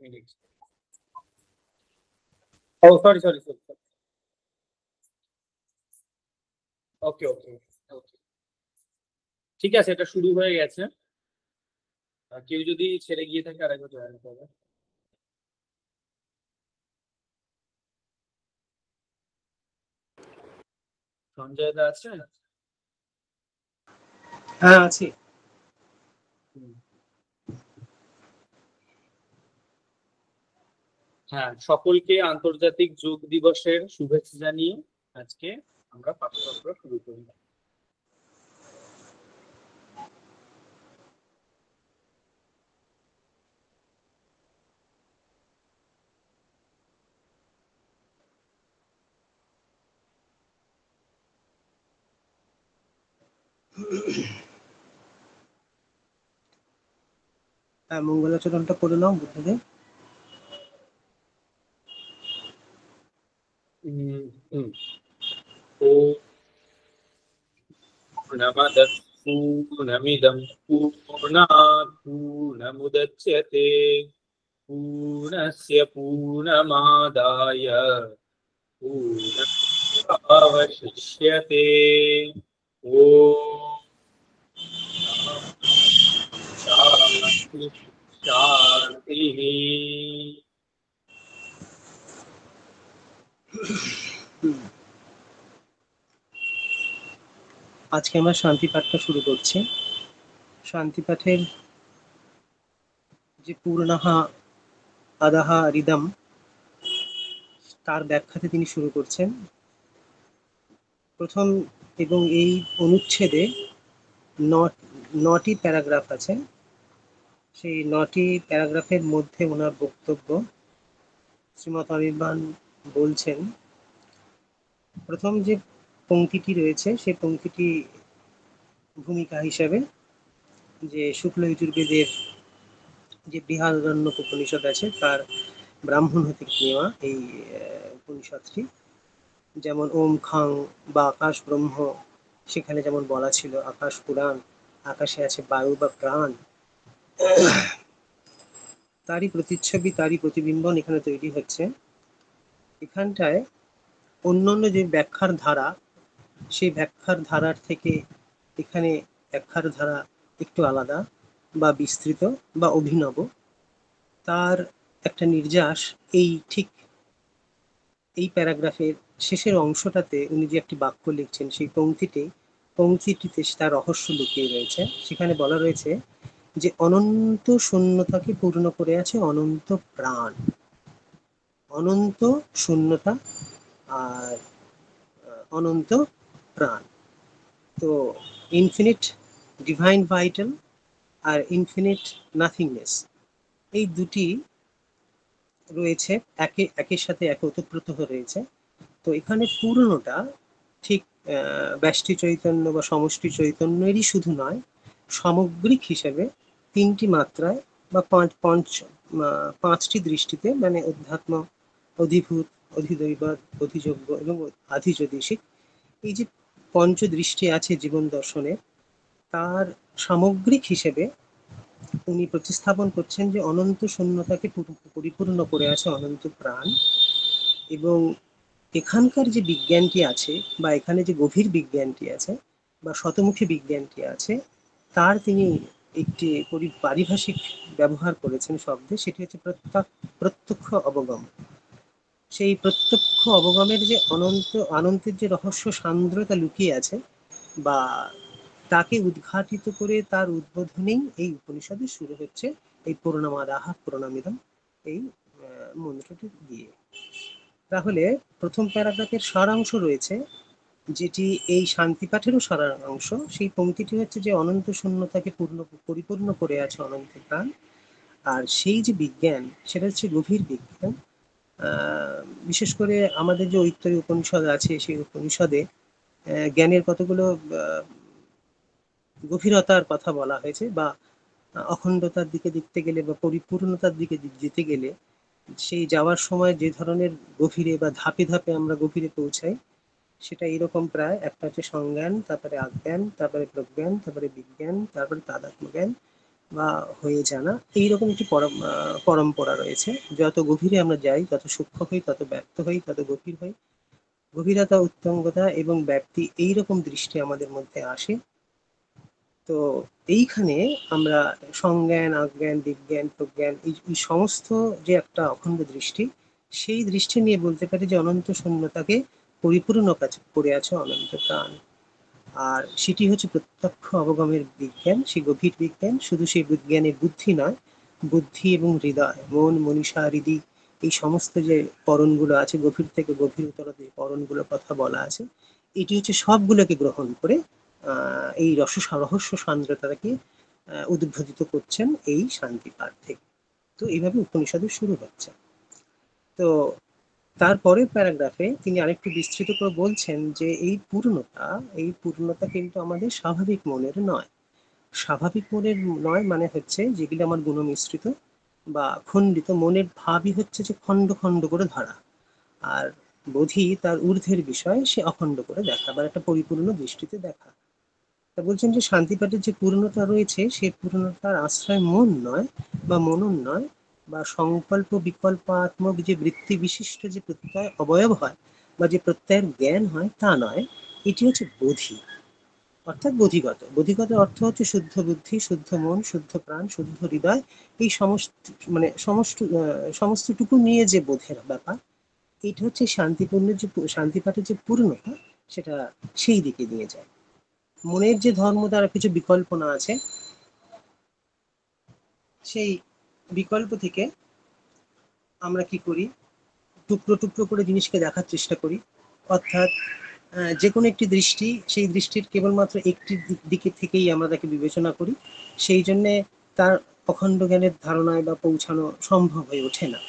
Minute. ও sorry sorry sorry. ওকে ওকে ওকে, ঠিক আছে, এটা শুরু হয়ে গেছে। কেউ যদি ছেড়ে গিয়ে থাকে আরেকবার জয়েন করবে। সঞ্জয় দা আছে? হ্যাঁ আছি। হ্যাঁ, সকলকে আন্তর্জাতিক যোগ দিবসের শুভেচ্ছা জানিয়ে আজকে আমরা পাঠচক্র শুরু করি। মঙ্গলাচরণটা করে নাও বুদ্ধদেব। पूर्णमदः पूर्णमिदं पूर्णात् पूर्णमुदच्यते पूर्णस्य पूर्णमादाय पूर्णमेवावशिष्यते। ॐ शान्ति शान्तिः। আজকে আমরা শান্তি পাঠটা শুরু করছি। শান্তি পাঠের যে পূর্ণাহা আদাহা রিদম, তার ব্যাখ্যাতে তিনি শুরু করছেন। প্রথম এবং এই অনুচ্ছেদে নটি প্যারাগ্রাফ আছে। সেই নটি প্যারাগ্রাফের মধ্যে ওনার বক্তব্য শ্রীমৎ অনির্বাণ বলছেন। প্রথম যে পংক্তিটি রয়েছে সেই পংক্তিটি ভূমিকা হিসাবে যে শুক্ল যজুর্বেদের যে বৃহদারণ্যক উপনিষদ আছে তার ব্রাহ্মণ হতে নেওয়া এই উপনিষদটি, যেমন ওম খাং বা আকাশ ব্রহ্ম, সেখানে যেমন বলা ছিল আকাশ পুরাণ, আকাশে আছে বায়ু বা প্রাণ, তারই প্রতিচ্ছবি তারই প্রতিবিম্বন এখানে তৈরি হচ্ছে। এখানটায় অন্যান্য যে ব্যাখ্যার ধারা, সেই ব্যাখ্যার ধারার থেকে এখানে ব্যাখ্যার ধারা একটু আলাদা বা বিস্তৃত বা অভিনব। তার একটা নির্যাস ঠিক এই প্যারাগ্রাফের শেষের অংশটাতে উনি যে একটি বাক্য লিখছেন, সেই পংক্তিটিতে তার রহস্য লুকিয়ে রয়েছে। সেখানে বলা রয়েছে যে অনন্ত শূন্যতাকে পূর্ণ করে আছে অনন্ত প্রাণ। অনন্ত শূন্যতা আর অনন্ত প্রাণ, তো ইনফিনিট ডিভাইন ভাইটাল আর ইনফিনিট নাথিংনেস, এই দুটি রয়েছে একের সাথে একে ওতপ্রোত রয়েছে। তো এখানে পূর্ণটা ঠিক ব্যষ্টি চৈতন্য বা সমষ্টি চৈতন্যেরই শুধু নয়, সামগ্রিক হিসেবে তিনটি মাত্রায় বা পাঁচটি দৃষ্টিতে, মানে অধ্যাত্ম, অধিভূত, অধিদৈবত, অধিযোগ্য এবং আধিজ্যোতিষিক, এই যে পঞ্চদৃষ্টি আছে জীবন দর্শনে, তার সামগ্রিক হিসেবে উনি প্রতিস্থাপন করছেন যে অনন্ত শূন্যতাকে পরিপূর্ণ করে আছে অনন্ত প্রাণ। এবং এখানকার যে বিজ্ঞানটি আছে বা এখানে যে গভীর বিজ্ঞানটি আছে বা শতমুখী বিজ্ঞানটি আছে, তার তিনি একটি পারিভাষিক ব্যবহার করেছেন শব্দে, সেটি হচ্ছে প্রত্যক্ষ অবগম। সেই প্রত্যক্ষ অবগমের যে অনন্তের যে রহস্য সান্দ্রতা লুকিয়ে আছে, বা তাকে উদ্ঘাটিত করে তার উদ্বোধনেই এই উপনিষদে শুরু হচ্ছে এই পূর্ণমাদাহ পূর্ণমিদম এই মন্ত্রটি দিয়ে। তাহলে প্রথম প্যারাগ্রাফের সারাংশ রয়েছে, যেটি এই শান্তি পাঠেরও সারাংশ। সেই পংক্তিটি হচ্ছে যে অনন্ত শূন্যতাকে পরিপূর্ণ করে আছে অনন্ত প্রাণ। আর সেই যে বিজ্ঞান, সেটা হচ্ছে গভীর বিজ্ঞান। বিশেষ করে আমাদের যে ঐত্তরীয় উপনিষদ আছে, সেই উপনিষদে জ্ঞানের কতগুলো গভীরতার কথা বলা হয়েছে, বা অখণ্ডতার দিকে দেখতে গেলে বা পরিপূর্ণতার দিকে যেতে গেলে সেই যাওয়ার সময় যে ধরনের গভীরে বা ধাপে ধাপে আমরা গভীরে পৌঁছাই, সেটা এরকম প্রায়। একটা হচ্ছে সংজ্ঞান, তারপরে আজ্ঞান, তারপরে প্রজ্ঞান, তারপরে বিজ্ঞান, তারপরে তাদাত্ম্য জ্ঞান, বা হয়ে জানা, এইরকম একটি পরম্পরা রয়েছে। যত গভীরে আমরা যাই, তত সূক্ষ্ম হই, তত ব্যক্ত হই, তত গভীর হই। গভীরতা, উত্তঙ্গতা এবং ব্যাপ্তি, এইরকম দৃষ্টি আমাদের মধ্যে আসে। তো এইখানে আমরা সংজ্ঞান, অজ্ঞান, বিজ্ঞান, প্রজ্ঞান, এই সমস্ত যে একটা অখণ্ড দৃষ্টি, সেই দৃষ্টি নিয়ে বলতে পারি যে অনন্ত শূন্যতাকে পরিপূর্ণ করে আছে অনন্ত প্রাণ। আর সেটি হচ্ছে প্রত্যক্ষ অবগমের বিজ্ঞান, সেই গভীর বিজ্ঞান। শুধু সেই বিজ্ঞানের বুদ্ধি নয়, বুদ্ধি এবং হৃদয়, মন, মনীষা, হৃদি, এই সমস্ত যে করণগুলো আছে, গভীর থেকে গভীরতর যে করণগুলোর কথা বলা আছে, এটি হচ্ছে সবগুলোকে গ্রহণ করে এই রহস্য সান্দ্রতাকে উদ্বোধিত করছেন এই শান্তি পাঠ থেকে। তো এইভাবে উপনিষদের শুরু হচ্ছে। তো তারপরের প্যারাগ্রাফে তিনি আরেকটু বিস্তৃত করে বলছেন যে এই পূর্ণতা কিন্তু আমাদের স্বাভাবিক মনের নয়। স্বাভাবিক মনের নয় মানে হচ্ছে যেগুলি আমার গুণমিশ্রিত বা খণ্ডিত মনের ভাবই হচ্ছে যে খণ্ড খণ্ড করে ধরা। আর বোধি তার ঊর্ধ্বের বিষয়, সে অখণ্ড করে দেখা বা একটা পরিপূর্ণ দৃষ্টিতে দেখা। তা বলছেন যে শান্তিপাঠের যে পূর্ণতা রয়েছে, সেই পূর্ণতার আশ্রয় মন নয় বা মনন নয়, বা সংকল্প বিকল্পাত্মক যে বৃত্তি বিশিষ্ট যে প্রত্যয় অবয়ব হয় বা যে প্রত্যয়ের জ্ঞান হয়, তা নয়। এটি হচ্ছে বোধি, অর্থাৎ বোধিগত। বোধিগত অর্থ হচ্ছে শুদ্ধ বুদ্ধি, শুদ্ধ মন, শুদ্ধ প্রাণ, শুদ্ধ হৃদয়, এই সমস্ত মানে সমস্তটুকু নিয়ে যে বোধের ব্যাপার, এইটা হচ্ছে শান্তিপূর্ণের যে শান্তিপাঠের যে পূর্ণতা, সেটা সেই দিকে নিয়ে যায়। মনের যে ধর্ম দ্বারা কিছু বিকল্পনা আছে, সেই বিকল্প থেকে আমরা কি করি, টুকরো টুকরো করে জিনিসকে দেখার চেষ্টা করি। অর্থাৎ যে কোনো একটি দৃষ্টি, সেই দৃষ্টির কেবলমাত্র একটি দিকে থেকেই আমরা তাকে বিবেচনা করি। সেই জন্যে তার অখণ্ড জ্ঞানের ধারণায় বা পৌঁছানো সম্ভব হয়ে ওঠে না।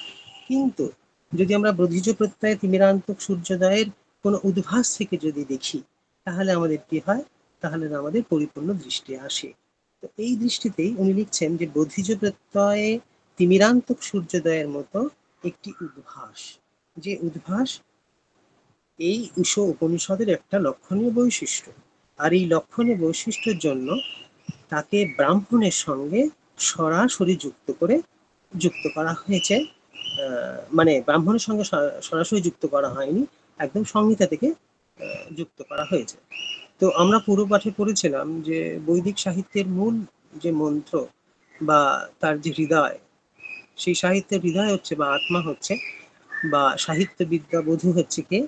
কিন্তু যদি আমরা বোধিজ প্রত্যয়ে তিমিরান্তক সূর্যোদয়ের কোনো উদ্ভাস থেকে যদি দেখি, তাহলে আমাদের কি হয়, তাহলে আমাদের পরিপূর্ণ দৃষ্টি আসে। তো এই দৃষ্টিতেই উনি লিখছেন যে বোধিজ প্রত্যয়ে তিমিরান্তক সূর্যোদয়ের মতো একটি উদ্ভাস, যে উদ্ভাস এই উপনিষদের একটা লক্ষণীয় বৈশিষ্ট্য। আর এই লক্ষণীয় বৈশিষ্ট্যের জন্য তাকে ব্রাহ্মণের সঙ্গে সরাসরি যুক্ত করা হয়েছে। মানে ব্রাহ্মণের সঙ্গে সরাসরি যুক্ত করা হয়নি, একদম সংহিতা থেকে যুক্ত করা হয়েছে। তো আমরা পূর্ব পাঠে পড়েছিলাম যে বৈদিক সাহিত্যের মূল যে মন্ত্র বা তার যে হৃদয়, সেই সাহিত্যের হৃদয় হচ্ছে বা আত্মা হচ্ছে বা সাহিত্য বিদ্যা বধূ হচ্ছে কে,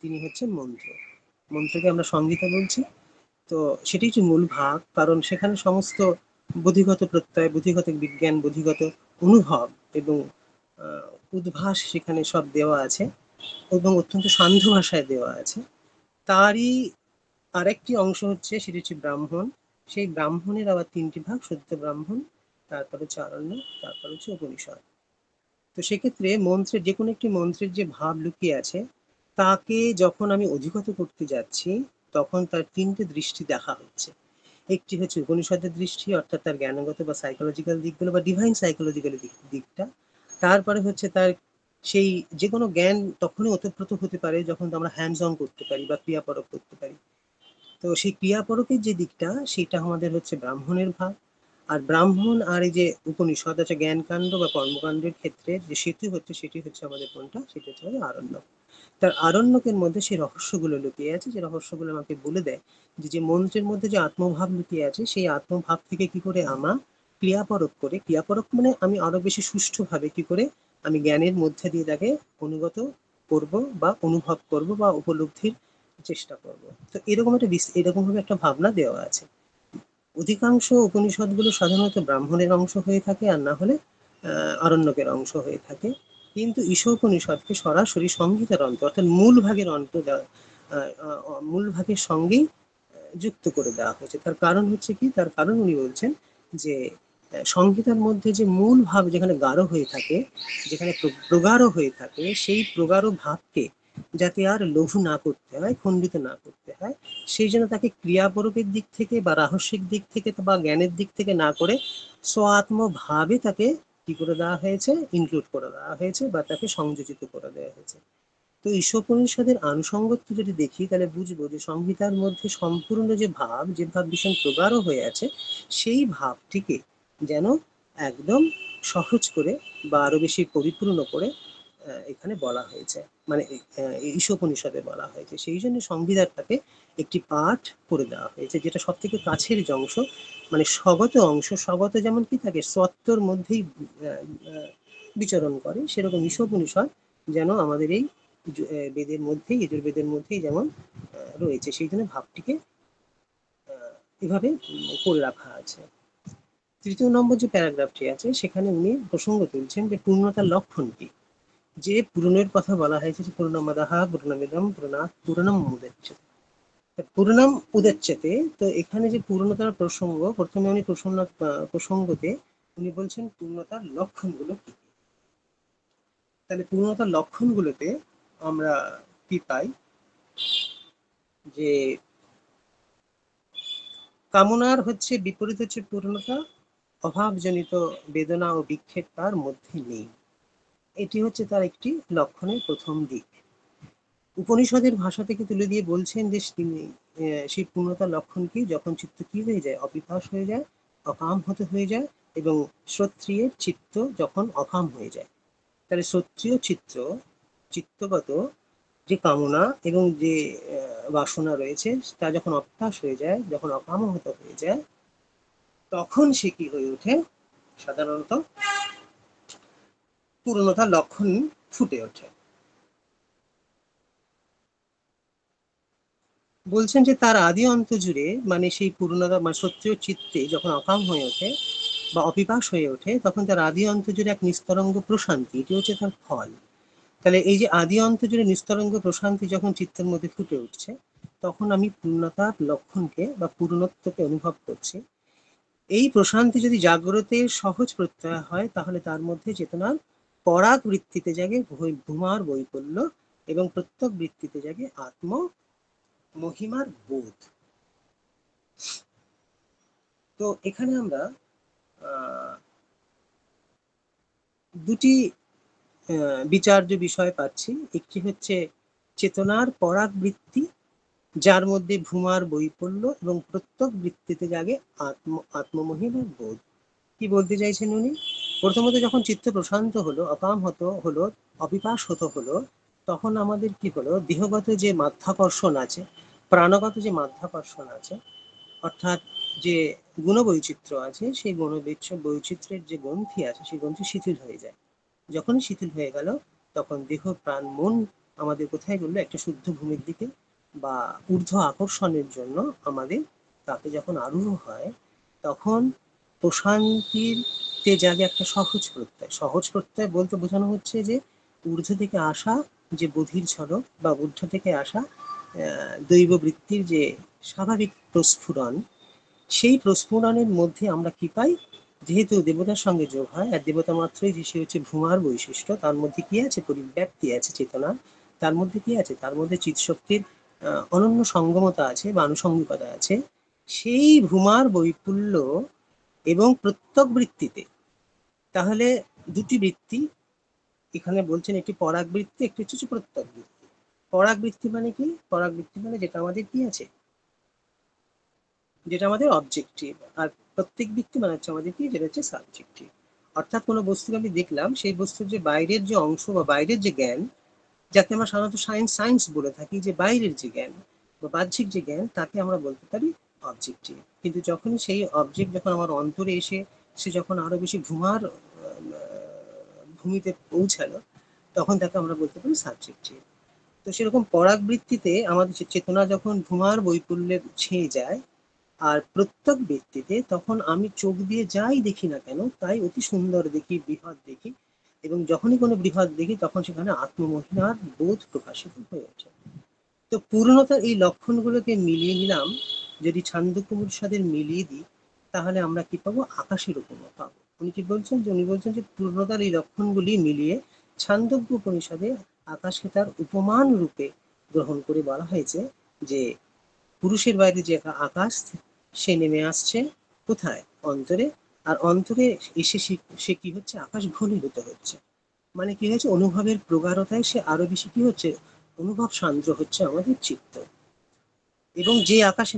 তিনি হচ্ছেন মন্ত্র। মন্ত্রকে আমরা সংহিতা বলছি। তো সেটি হচ্ছে মূল ভাগ, কারণ সেখানে সমস্ত বোধিগত প্রত্যয়, বোধিগত বিজ্ঞান, বোধিগত অনুভব এবং উদ্ভাস সেখানে সব দেওয়া আছে এবং অত্যন্ত সান্ধ্য ভাষায় দেওয়া আছে। তারই আরেকটি অংশ হচ্ছে, সেটি হচ্ছে ব্রাহ্মণ। সেই ব্রাহ্মণের আবার তিনটি ভাগ: শুদ্ধ ব্রাহ্মণ, তারপর হচ্ছে আরণ্য, তারপর হচ্ছে উপনিষদ। তো সেক্ষেত্রে মন্ত্রের যে কোনো একটি মন্ত্রের যে ভাব লুকিয়ে আছে, তাকে যখন আমি অধিগত করতে যাচ্ছি, তখন তার তিনটে দৃষ্টি দেখা হচ্ছে। একটি হচ্ছে উপনিষদের দৃষ্টি, অর্থাৎ তার জ্ঞানগত বা সাইকোলজিক্যাল দিকগুলো বা ডিভাইন সাইকোলজিক্যাল দিকটা। তারপরে হচ্ছে তার সেই যে কোনো জ্ঞান তখনই ওতপ্রোত হতে পারে যখন আমরা হ্যান্ডস অন করতে পারি বা ক্রিয়াপরক করতে পারি। তো সেই ক্রিয়াপরকের যে দিকটা, সেটা আমাদের হচ্ছে ব্রাহ্মণের ভাগ। আর ব্রাহ্মণ আর এই যে উপনিষদ আছে জ্ঞানকাণ্ড বা কর্মকাণ্ডের ক্ষেত্রে যে সেটি হচ্ছে আমাদের কোনটা, সেটা হচ্ছে আমাদের আরণ্যক। তার আরণ্যকের মধ্যে সেই রহস্যগুলো লুকিয়ে আছে, যে রহস্যগুলো আমাকে বলে দেয় যে যে মন্ত্রের মধ্যে যে আত্মভাব লুকিয়ে আছে, সেই আত্মভাব থেকে কি করে আমরা ক্রিয়াপরক মানে আমি আরো বেশি সুষ্ঠুভাবে কি করে আমি জ্ঞানের মধ্যে দিয়ে তাকে অনুগত করব বা অনুভব করব বা উপলব্ধির চেষ্টা করব। তো এরকম ভাবে একটা ভাবনা দেওয়া আছে। অধিকাংশ উপনিষদগুলো সাধারণত ব্রাহ্মণের অংশ হয়ে থাকে, আর না হলে আরণ্যকের অংশ হয়ে থাকে। কিন্তু ঈশোপনিষদকে সরাসরি সংহিতার অন্ত, অর্থাৎ মূল ভাগের সঙ্গেই যুক্ত করে দেওয়া হয়েছে। তার কারণ হচ্ছে কি, তার কারণ উনি বলছেন যে সংহিতার মধ্যে যে মূল ভাব যেখানে গাঢ় হয়ে থাকে, যেখানে প্রগাঢ় হয়ে থাকে, সেই প্রগাঢ় ভাবকে যাতে আর লঘু না করতে হয়, খণ্ডিত না করতে হয়, সেই জন্য তাকে ক্রিয়াপরকের দিক থেকে বা রহস্যিক দিক থেকে বা জ্ঞানের দিক থেকে না করে স্ব-আত্মভাবে তাকে কি করে দেওয়া হয়েছে, ইনক্লুড করে দেওয়া হয়েছে বা তাকে সংযোজিত করে দেওয়া হয়েছে। তো ঈশোপনিষদের আনুষঙ্গত্ব যদি দেখি, তাহলে বুঝবো যে সংহিতার মধ্যে সম্পূর্ণ যে ভাব ভীষণ প্রগাঢ় হয়ে আছে, সেই ভাবটিকে যেন একদম সহজ করে বা আরো বেশি পরিপূর্ণ করে এখানে বলা হয়েছে, মানে ঈশোপনিষদে বলা হয়েছে। সেই জন্য সংবিধানটাকে একটি পাঠ করে দেওয়া হয়েছে, যেটা সব থেকে কাছের যে অংশ, মানে স্বগত অংশ। স্বগত যেমন কি থাকে, সত্তর মধ্যেই বিচরণ করে, সেরকম ঈশোপনিষদ যেন আমাদের এই বেদের মধ্যেই, যজুর্বেদের মধ্যেই যেমন রয়েছে, সেই জন্য ভাবটিকে এভাবে করে রাখা আছে। তৃতীয় নম্বর যে প্যারাগ্রাফটি আছে সেখানে উনি প্রসঙ্গ তুলছেন যে পূর্ণতার লক্ষণ কি। যে পূরণের কথা বলা হয়েছে, যে পূর্ণমাদাহা পূর্ণমিদম পূর্ণাৎ পূর্ণম মুদচ্যতে, পূর্ণম উদচ্যতে। তো এখানে যে পূর্ণতার প্রসঙ্গ, প্রথমে উনি প্রসঙ্গতে উনি বলছেন পূর্ণতার লক্ষণগুলো কি। তাহলে পূর্ণতার লক্ষণগুলোতে আমরা কি পাই, যে কামনার হচ্ছে বিপরীত হচ্ছে পূর্ণতা, অভাবজনিত বেদনা ও বিক্ষেপ তার মধ্যে নেই। এটি হচ্ছে তার একটি লক্ষণের প্রথম দিক। উপনিষদের ভাষা থেকে তুলে দিয়ে বলছেন যে তিনি সেই পূর্ণতার লক্ষণ কি, যখন চিত্ত কি হয়ে যায়, অপিপাস হয়ে যায়, অকাম হতে হয়ে যায়, এবং শ্রোত্রিয়ের চিত্ত যখন অকাম হয়ে যায়। তাহলে শ্রোত্রিয় চিত্তগত যে কামনা এবং যে বাসনা রয়েছে, তা যখন অপিপাস হয়ে যায়, যখন অকামহত হয়ে যায়, তখন সে কি হয়ে ওঠে, সাধারণত পূর্ণতার লক্ষণ ফুটে ওঠে। বলছেন যে তার আদি অন্ত জুড়ে, মানে সেই পূর্ণতা, মানে সত্য চিত্তে যখন অকাম হয়ে ওঠে বা অপিপাস হয়ে ওঠে, তখন তার আদি অন্ত জুড়ে এক নিস্তরঙ্গ প্রশান্তি, এটি হচ্ছে তার ফল। তাহলে এই যে আদি অন্ত জুড়ে নিস্তরঙ্গ প্রশান্তি যখন চিত্তের মধ্যে ফুটে উঠছে, তখন আমি পূর্ণতার লক্ষণকে বা পূর্ণত্বকে অনুভব করছি। এই প্রশান্তি যদি জাগ্রতের সহজ প্রত্যয় হয়, তাহলে তার মধ্যে চেতনার পরাগ বৃত্তিতে জাগে ভূমার বৈকল্য, এবং প্রত্যেক বৃত্তিতে জাগে আত্ম মহিমার বোধ। তো এখানে আমরা দুটি বিচার্য বিষয় পাচ্ছি। একটি হচ্ছে চেতনার পরাগবৃত্তি, যার মধ্যে ভূমার বৈপল্য, এবং প্রত্যেক বৃত্তিতে জাগে আত্মমহিমার বোধ। কি বলতে চাইছেন উনি? প্রথমত যখন চিত্ত প্রশান্ত হলো, অকাম হলো, অপিপাস হলো, তখন আমাদের কি হলো, দেহগত যে মাধ্যাকর্ষণ আছে, প্রাণগত যে মাধ্যাকর্ষণ আছে, অর্থাৎ যে গুণবৈচিত্র্য আছে, সেই বৈচিত্র্যের যে গ্রন্থি আছে, সেই গ্রন্থি শিথিল হয়ে যায়। যখনই শিথিল হয়ে গেল, তখন দেহ প্রাণ মন আমাদের কোথায় গেল, একটা শুদ্ধ ভূমির দিকে বা ঊর্ধ্ব আকর্ষণের জন্য আমাদের তাকে যখন আরূঢ় হয়, তখন প্রশান্তির তে জাগে একটা সহজ প্রত্যয়। সহজ প্রত্যয় বলতে বোঝানো হচ্ছে যে ঊর্ধ্ব থেকে আসা যে বধির ঝলক, বা ঊর্ধ্ব থেকে আসা দৈব বৃত্তির যে স্বাভাবিক প্রস্ফুরণ, সেই প্রস্ফুরণের মধ্যে আমরা কি পাই, যেহেতু দেবতার সঙ্গে যোগ হয়, আর দেবতা মাত্রই যে সে হচ্ছে ভূমার বৈশিষ্ট্য, তার মধ্যে কি আছে, পরিব্যাপ্তি আছে চেতনা, তার মধ্যে কি আছে, তার মধ্যে চিৎশক্তির অনন্য সঙ্গমতা আছে বা আনুষঙ্গিকতা আছে। সেই ভূমার বৈপুল্য এবং প্রত্যক বৃত্তিতে, তাহলে দুটি বৃত্তি এখানে বলছেন, একটি পরাগ বৃত্তি, একটি হচ্ছে প্রত্যক বৃত্তি। পরাগ বৃত্তি মানে কি? পরাগ বৃত্তি মানে যেটা আমাদের কি আছে, যেটা আমাদের অবজেক্টিভ। আর প্রত্যেক বৃত্তি মানে হচ্ছে আমাদের কি, যেটা হচ্ছে সাবজেক্টিভ। অর্থাৎ কোনো বস্তুকে আমি দেখলাম, সেই বস্তুর যে বাইরের যে অংশ বা বাইরের যে জ্ঞান, যাকে আমরা সাধারণত সায়েন্স বলে থাকি, যে বাইরের যে জ্ঞান বা বাহ্যিক যে জ্ঞান, তাকে আমরা বলতে পারি অবজেক্টিভ। কিন্তু যখন সেই অবজেক্ট যখন আমার অন্তরে এসে সে যখন আরো বেশি ভূমার ভূমিতে পৌঁছালো, তখন তাকে আমরা বলতে পারি সাবজেক্টিভ। তো সেরকম পরাগবৃত্তিতে আমাদের চেতনা যখন ভূমার বৈপুল্যে ছেয়ে যায়, আর প্রত্যেক ব্যক্তিতে তখন আমি চোখ দিয়ে যাই দেখি না কেন, তাই অতি সুন্দর দেখি, বৃহৎ দেখি, এবং যখনই কোনো বৃহৎ দেখি, তখন সেখানে আত্মমহিমার বোধ প্রকাশিত হয়ে ওঠে। তো পূর্ণতার এই লক্ষণগুলোকে মিলিয়ে নিলাম, যদি ছান্দোক্য উপনিষদের মিলিয়ে দিই, তাহলে আমরা কি পাবো, আকাশের উপমা পাবো। উনি কি বলছেন, যে উনি বলছেন যে পূর্ণতার এই লক্ষণগুলি মিলিয়ে ছান্দোক্য উপনিষদে আকাশকে তার উপমান রূপে গ্রহণ করে বলা হয়েছে, যে পুরুষের বাইরে যে আকাশ, সে নেমে আসছে কোথায়, অন্তরে। আর অন্তরে এসে সে কি হচ্ছে, আকাশ ঘনীভূত হচ্ছে। মানে কি হচ্ছে, অনুভবের প্রগাঢ়তায় সে আরো বেশি কি হচ্ছে, অনুভব সান্দ্র হচ্ছে আমাদের চিত্ত। এবং যে আকাশে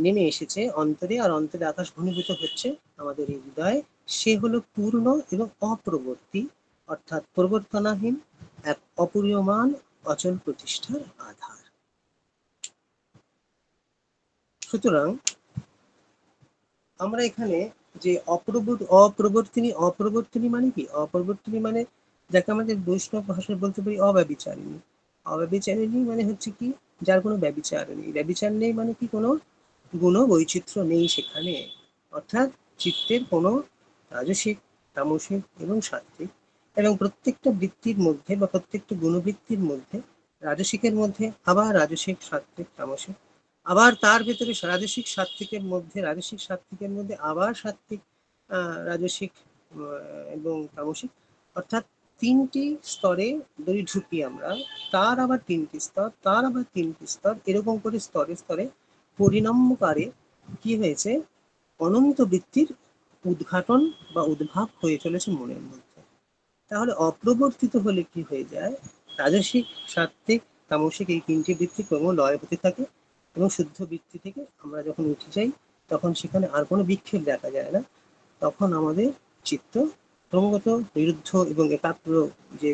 নেমে এসেছে অন্তরে, আর অন্তরে আকাশ ঘনীভূত হচ্ছে আমাদের এই হৃদয় সে হলো পূর্ণ এবং অপ্রবর্তী, অর্থাৎ প্রবর্তনাহীন, এক অপরিয়মান অচল প্রতিষ্ঠার আধার। সুতরাং আমরা এখানে যে অপ্রবর্তিনী মানে কি? অপ্রবর্তিনী মানে যাকে আমাদের বৈষ্ণব ভাষায় বলতে পারি অব্যভিচারিণী। অব্যভিচারিণী মানে হচ্ছে কি, যার কোনো ব্যভিচার নেই। ব্যভিচার নেই মানে কি, কোনো গুণ বৈচিত্র্য নেই সেখানে, অর্থাৎ চিত্তের কোনো রাজসিক, তামসিক এবং সাত্ত্বিক, এবং প্রত্যেকটা বৃত্তির মধ্যে বা প্রত্যেকটা গুণবৃত্তির মধ্যে, রাজসিকের মধ্যে আবার রাজসিক, সাত্ত্বিক, তামসিক, আবার তার ভেতরে রাজসিক সাত্ত্বিকের মধ্যে আবার সাত্ত্বিক, রাজসিক এবং তামসিক, অর্থাৎ তিনটি স্তরে যদি ঢুকি আমরা, তার আবার তিনটি স্তর, তার আবার তিনটি স্তর, এরকম করে স্তরে স্তরে পরিণামকারে কি হয়েছে, অনন্ত বৃত্তির উদ্ঘাটন বা উদ্ভাব হয়ে চলেছে মনের মধ্যে। তাহলে অপ্রবর্তিত হলে কি হয়ে যায়, রাজসিক, সাত্ত্বিক, তামসিক এই তিনটি বৃত্তি ক্রম লয় হতে থাকে, এবং শুদ্ধ বৃত্তি থেকে আমরা যখন উঠে যাই তখন সেখানে আর কোনো বিক্ষেপ দেখা যায় না। তখন আমাদের চিত্ত ক্রমাগত নিরুদ্ধ এবং একাগ্র যে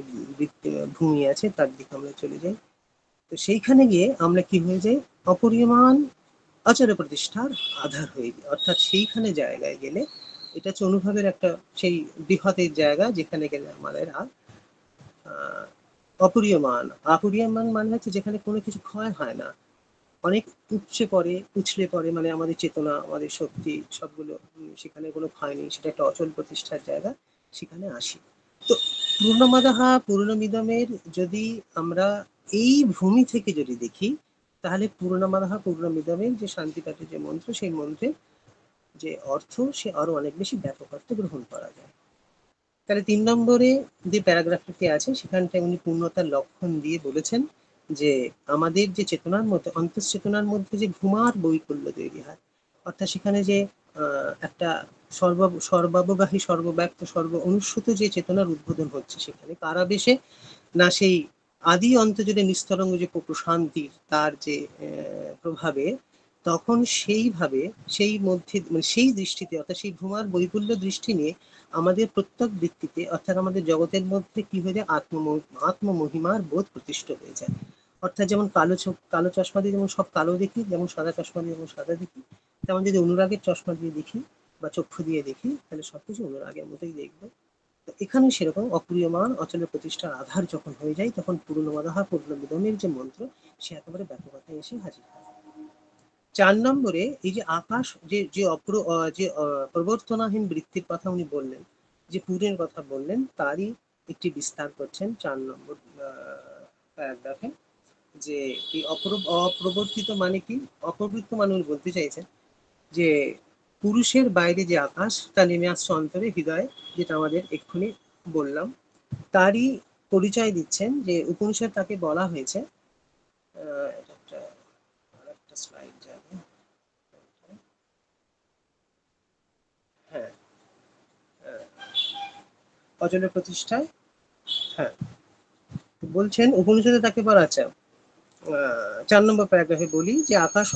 ভূমি আছে তার দিকে আমরা চলে যাই। তো সেইখানে গিয়ে আমরা কি হয়ে যাই, অপরিমাণ অচল প্রতিষ্ঠার আধার হয়ে যায়। অর্থাৎ সেইখানে জায়গায় গেলে, এটা হচ্ছে অনুভবের একটা সেই বৃহতের জায়গা, যেখানে গেলে আমাদের আর অপরিয়মান মানে হচ্ছে যেখানে কোনো কিছু ক্ষয় হয় না, অনেক উছলে পড়ে, মানে আমাদের চেতনা, আমাদের শক্তি সবগুলো সেখানে কোনো ক্ষয় নেই, সেটা একটা অচল প্রতিষ্ঠার জায়গা, সেখানে আসি। তো পূর্ণমাদাহা পূর্ণমিদমের যদি আমরা এই ভূমি থেকে যদি দেখি, তাহলে পূর্ণমাদাহা পূর্ণমিদমের যে শান্তিপাঠের যে মন্ত্র, সেই মন্ত্রে যে অর্থ, সে আরো অনেক বেশি ব্যাপক অর্থে গ্রহণ করা যায়। তাহলে 3 নম্বরে যে প্যারাগ্রাফটি আছে সেখানটায় উনি পূর্ণতার লক্ষণ দিয়ে বলেছেন যে আমাদের যে চেতনার মধ্যে, অন্তঃচেতনার মধ্যে যে ঘুমার বৈকল্য তৈরি হয়, অর্থাৎ সেখানে যে একটা সর্বাবগাহী, সর্বব্যাপ্ত, সর্ব অনুস্যূত যে চেতনার উদ্বোধন হচ্ছে, সেখানে কারাবেশে না সেই আদি অন্ত জুড়ে নিস্তরঙ্গ যে প্রশান্তির তার যে প্রভাবে, তখন সেইভাবে সেই মধ্যে, মানে সেই দৃষ্টিতে, অর্থাৎ সেই ঘুমার বৈকল্য দৃষ্টি নিয়ে আমাদের প্রত্যেক বৃত্তিতে, অর্থাৎ আমাদের জগতের মধ্যে কি হয়ে যায়, আত্মমহিমার বোধ প্রতিষ্ঠিত হয়ে যায়। অর্থাৎ যেমন কালো চশমা দিয়ে যেমন সব কালো দেখি, যেমন সাদা চশমা দিয়ে যেমন সাদা দেখি, তেমন যদি অনুরাগের চশমা দিয়ে দেখি বা চক্ষু দিয়ে দেখি, তাহলে সবকিছু অনুরাগের মতোই দেখবো। এখানে সেরকম অপ্রিয়মান অচল প্রতিষ্ঠার আধার যখন হয়ে যায়, তখন পূর্ণমাদাহা পূর্ণমিদমের যে মন্ত্র, সে একেবারে ব্যাপকতায় এসে হাজির হয়। 4 নম্বরে এই যে আকাশ, যে প্রবর্তনাহীন বৃত্তির কথা উনি বললেন, যে পুরের কথা বললেন, তারই একটি বিস্তার করছেন 4 নম্বর প্যারাগ্রাফে, যে এই অপ্রবর্তিত মানে কি? অপ্রবৃত্ত মানে উনি বলতে চাইছেন যে পুরুষের বাইরে যে আকাশ, তা নেমে আসছে অন্তরে, হৃদয়ে, যেটা আমাদের এক্ষুনি বললাম। তারই পরিচয় দিচ্ছেন যে উপনিষদ তাকে বলা হয়েছে, একটা স্লাইড যাবে, হ্যাঁ, অচলের প্রতিষ্ঠায়, হ্যাঁ, বলছেন উপনিষদে তাকে বলা আছে। 4 নম্বর প্যারাগ্রাফে বলি যে আকাশ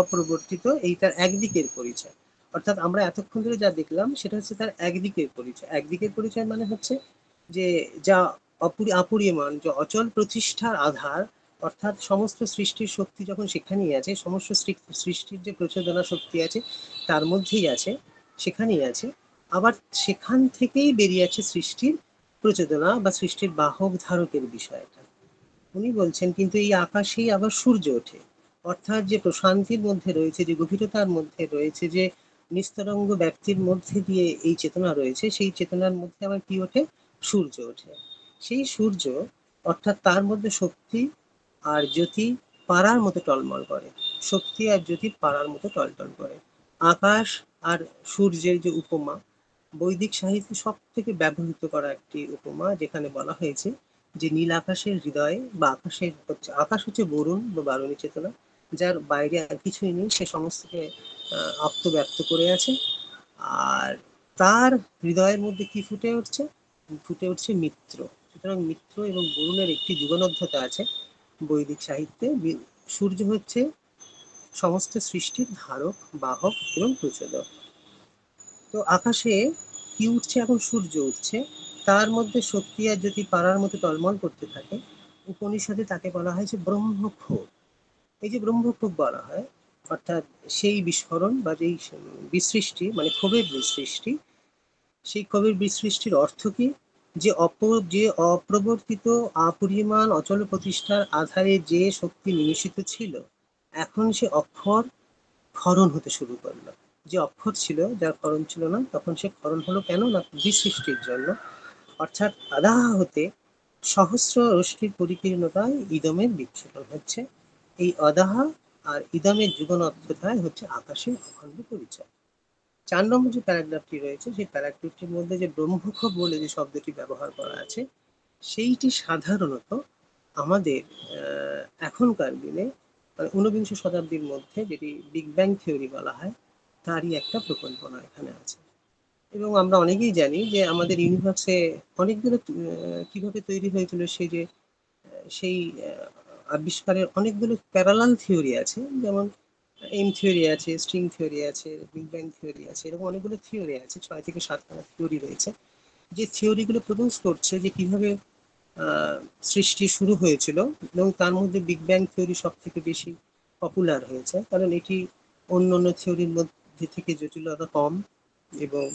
অপ্রবর্তিত, এই তার একদিকের পরিচয়। অর্থাৎ আমরা এতক্ষণ ধরে যা দেখলাম সেটা হচ্ছে তার একদিকের পরিচয়। একদিকের পরিচয় মানে হচ্ছে যে যা অপরিয়মান, যে অচল প্রতিষ্ঠার আধার, অর্থাৎ সমস্ত সৃষ্টির শক্তি যখন সেখানেই আছে, সমস্ত সৃষ্টির যে প্রচোদনা শক্তি আছে তার মধ্যেই আছে, সেখানেই আছে। আবার সেখান থেকেই বেরিয়ে আছে সৃষ্টির প্রচোদনা বা সৃষ্টির বাহক ধারকের বিষয়টা। উনি বলছেন কিন্তু এই আকাশেই আবার সূর্য ওঠে, অর্থাৎ যে প্রশান্তির মধ্যে রয়েছে, যে গভীরতার মধ্যে রয়েছে, যে নিস্তরঙ্গ ব্যক্তির মধ্যে দিয়ে এই চেতনা রয়েছে, সেই চেতনার মধ্যে আবার কি ওঠে, সূর্য ওঠে। সেই সূর্য, অর্থাৎ তার মধ্যে শক্তি আর জ্যোতি পাড়ার মতো টলমল করে, শক্তি আর জ্যোতি পাড়ার মতো টলটল করে। আকাশ আর সূর্যের যে উপমা, বৈদিক সাহিত্যে সব থেকে ব্যবহৃত করা একটি উপমা, যেখানে বলা হয়েছে যে নীল আকাশের হৃদয়ে, বা আকাশ হচ্ছে বরুণ বা বারুণী চেতনা, যার বাইরে আর কিছুই নেই, সে সমস্তকে আত্মব্যক্ত করে আছে। আর তার হৃদয়ের মধ্যে কি ফুটে উঠছে মিত্র। সুতরাং মিত্র এবং বরুণের একটি যুগলব্ধতা আছে বৈদিক সাহিত্যে। সূর্য হচ্ছে সমস্ত সৃষ্টির ধারক, বাহক এবং প্রচোদক। তো আকাশে কি উঠছে, এখন সূর্য উঠছে, তার মধ্যে শক্তি আর জ্যোতি পাড়ার মতো টলমল করতে থাকে। উপনিষদে তাকে বলা হয় যে ব্রহ্মক্ষোভ। এই যে ব্রহ্মক্ষোভ বলা হয়, অর্থাৎ সেই বিস্ফোরণ বা যেই বিসৃষ্টি, মানে ক্ষোভের বিসৃষ্টি, সেই ক্ষোভের বিসৃষ্টির অর্থ কি? যে অপ্রবর্তিত অপরিমাণ অচল প্রতিষ্ঠার আধারে যে শক্তি নিমিষিত ছিল, এখন সে অক্ষর ক্ষরণ হতে শুরু করলো। যে অক্ষর ছিল, যার ক্ষরণ ছিল না, তখন সে ক্ষরণ হলো কেন? না বিসৃষ্টির জন্য। অর্থাৎ আদাহ হতে সহস্র রশ্মির পরিকীর্ণতায় ইদমের বিচ্ছুরণ হচ্ছে। এই অদাহা আর ইদমের যুগনত্বতায় হচ্ছে আকাশের অখণ্ড পরিচয়। 4 নম্বর যে প্যারাগ্রাফটি রয়েছে, সেই প্যারাগ্রাফটির মধ্যে যে ব্রহ্মক্ষোভ বলে যে শব্দটি ব্যবহার করা আছে, সেইটি সাধারণত আমাদের এখনকার দিনে, মানে ঊনবিংশ শতাব্দীর মধ্যে যেটি বিগ ব্যাং থিওরি বলা হয়, তারই একটা প্রকল্পনা এখানে আছে। এবং আমরা অনেকেই জানি যে আমাদের ইউনিভার্সে অনেকগুলো কিভাবে তৈরি হয়েছিল, সেই আবিষ্কারের অনেকগুলো প্যারালাল থিওরি আছে। যেমন এম থিওরি আছে, স্ট্রিং থিওরি আছে, বিগ ব্যাং থিওরি আছে, এরকম অনেকগুলো থিওরি আছে, 6 থেকে 7খানা থিওরি রয়েছে, যে থিওরিগুলো প্রপোজ করছে যে কিভাবে সৃষ্টি শুরু হয়েছিল। এবং তার মধ্যে বিগ ব্যাং থিওরি সব থেকে বেশি পপুলার হয়েছে, কারণ এটি অন্য অন্য থিওরির মধ্যে থেকে জটিলতা কম এবং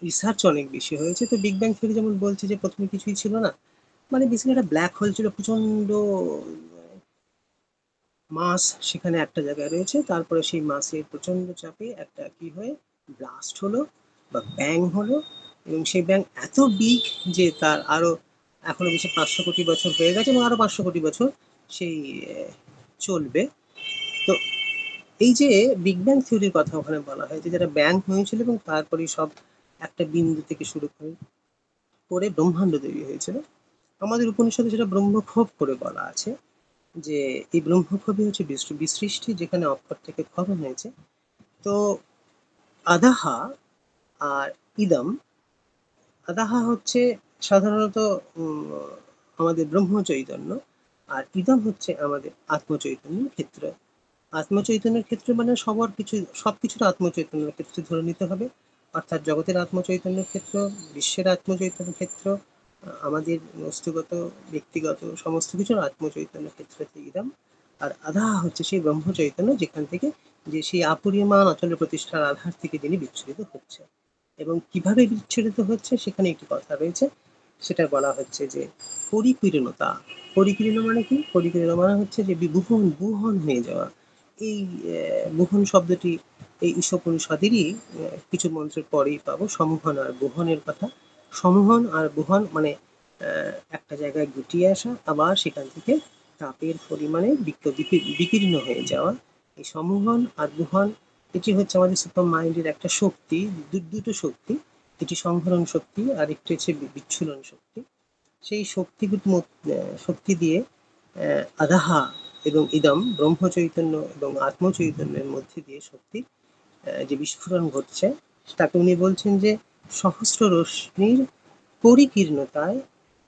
রিসার্চ অনেক বেশি হয়েছে। তো বিগ ব্যাং থিওরি যেমন বলছে যে প্রথমে কিছুই ছিল না, মানে বেসিক্যালি একটা ব্ল্যাক হোল ছিল, প্রচন্ড মাস সেখানে একটা জায়গায় রয়েছে, তারপরে সেই মাসের প্রচন্ড চাপে একটা কি হয়ে ব্লাস্ট হলো বা ব্যাং হলো, এবং সেই ব্যাং এত বিগ যে তার আরো এখনো বেশি 500 কোটি বছর হয়ে গেছে, এবং আরো 500 কোটি বছর সেই চলবে। তো এই যে বিগ ব্যাং থিওরির কথা ওখানে বলা হয়েছে, যেটা ব্যাং হয়েছিল এবং তারপরে সব একটা বিন্দু থেকে শুরু করে ব্রহ্মাণ্ড তৈরি হয়েছিল। আমাদের উপনিষদে যেটা ব্রহ্মক্ষোভ করে বলা আছে, যে এই ব্রহ্মক্ষোভই হচ্ছে বিসৃষ্টি, যেখানে অক্ষর থেকে ক্ষরণ হয়েছে। তো আদাহা আর ইদম, আদাহা হচ্ছে সাধারণত আমাদের ব্রহ্ম চৈতন্য, আর ইদম হচ্ছে আমাদের আত্মচৈতন্যের ক্ষেত্র। আত্মচৈতন্যের ক্ষেত্র মানে সবকিছুর আত্মচৈতন্যের ক্ষেত্রে ধরে নিতে হবে, অর্থাৎ জগতের আত্মচৈতন্যের ক্ষেত্র, বিশ্বের আত্মচৈতন্যের ক্ষেত্র, আমাদের বস্তুগত ব্যক্তিগত সমস্ত কিছুর আত্মচৈতন্যের ক্ষেত্রে ইদম। আর আধাহা হচ্ছে সেই ব্রহ্ম চৈতন্য, যেখান থেকে যে সেই অপরিমাণ অচল প্রতিষ্ঠার আধার থেকে যিনি বিচ্ছুরিত হচ্ছে। এবং কিভাবে বিচ্ছুরিত হচ্ছে সেখানে একটি কথা রয়েছে, সেটা বলা হচ্ছে যে পরিকীর্ণতা। পরিকীর্ণ মানে কি? পরিকীর্ণ মানে হচ্ছে যে বুহন হয়ে যাওয়া। এই বুহন শব্দটি এই ঈশোপনিষদেরই কিছু মন্ত্রের পরেই পাবো, সমূহন আর বুহনের কথা। সমূহন আর বুহন মানে একটা জায়গায় গুটিয়ে আসা, আবার সেখান থেকে তাপের পরিমাণে বিকীর্ণ হয়ে যাওয়া। এই সমূহন আর বুহন, এটি হচ্ছে আমাদের সুপার মাইন্ডের একটা শক্তি, দুটো শক্তি। এটি সংহরণ শক্তি আর একটি হচ্ছে বিচ্ছুরণ শক্তি। সেই শক্তি দিয়ে আদাহা এবং ইদম, ব্রহ্ম চৈতন্য এবং আত্ম চৈতন্যের মধ্যে দিয়ে শক্তি যে বিস্ফোরণ ঘটছে, তাকে উনি বলছেন যে সহস্র রশ্মির পরিকীর্ণতায়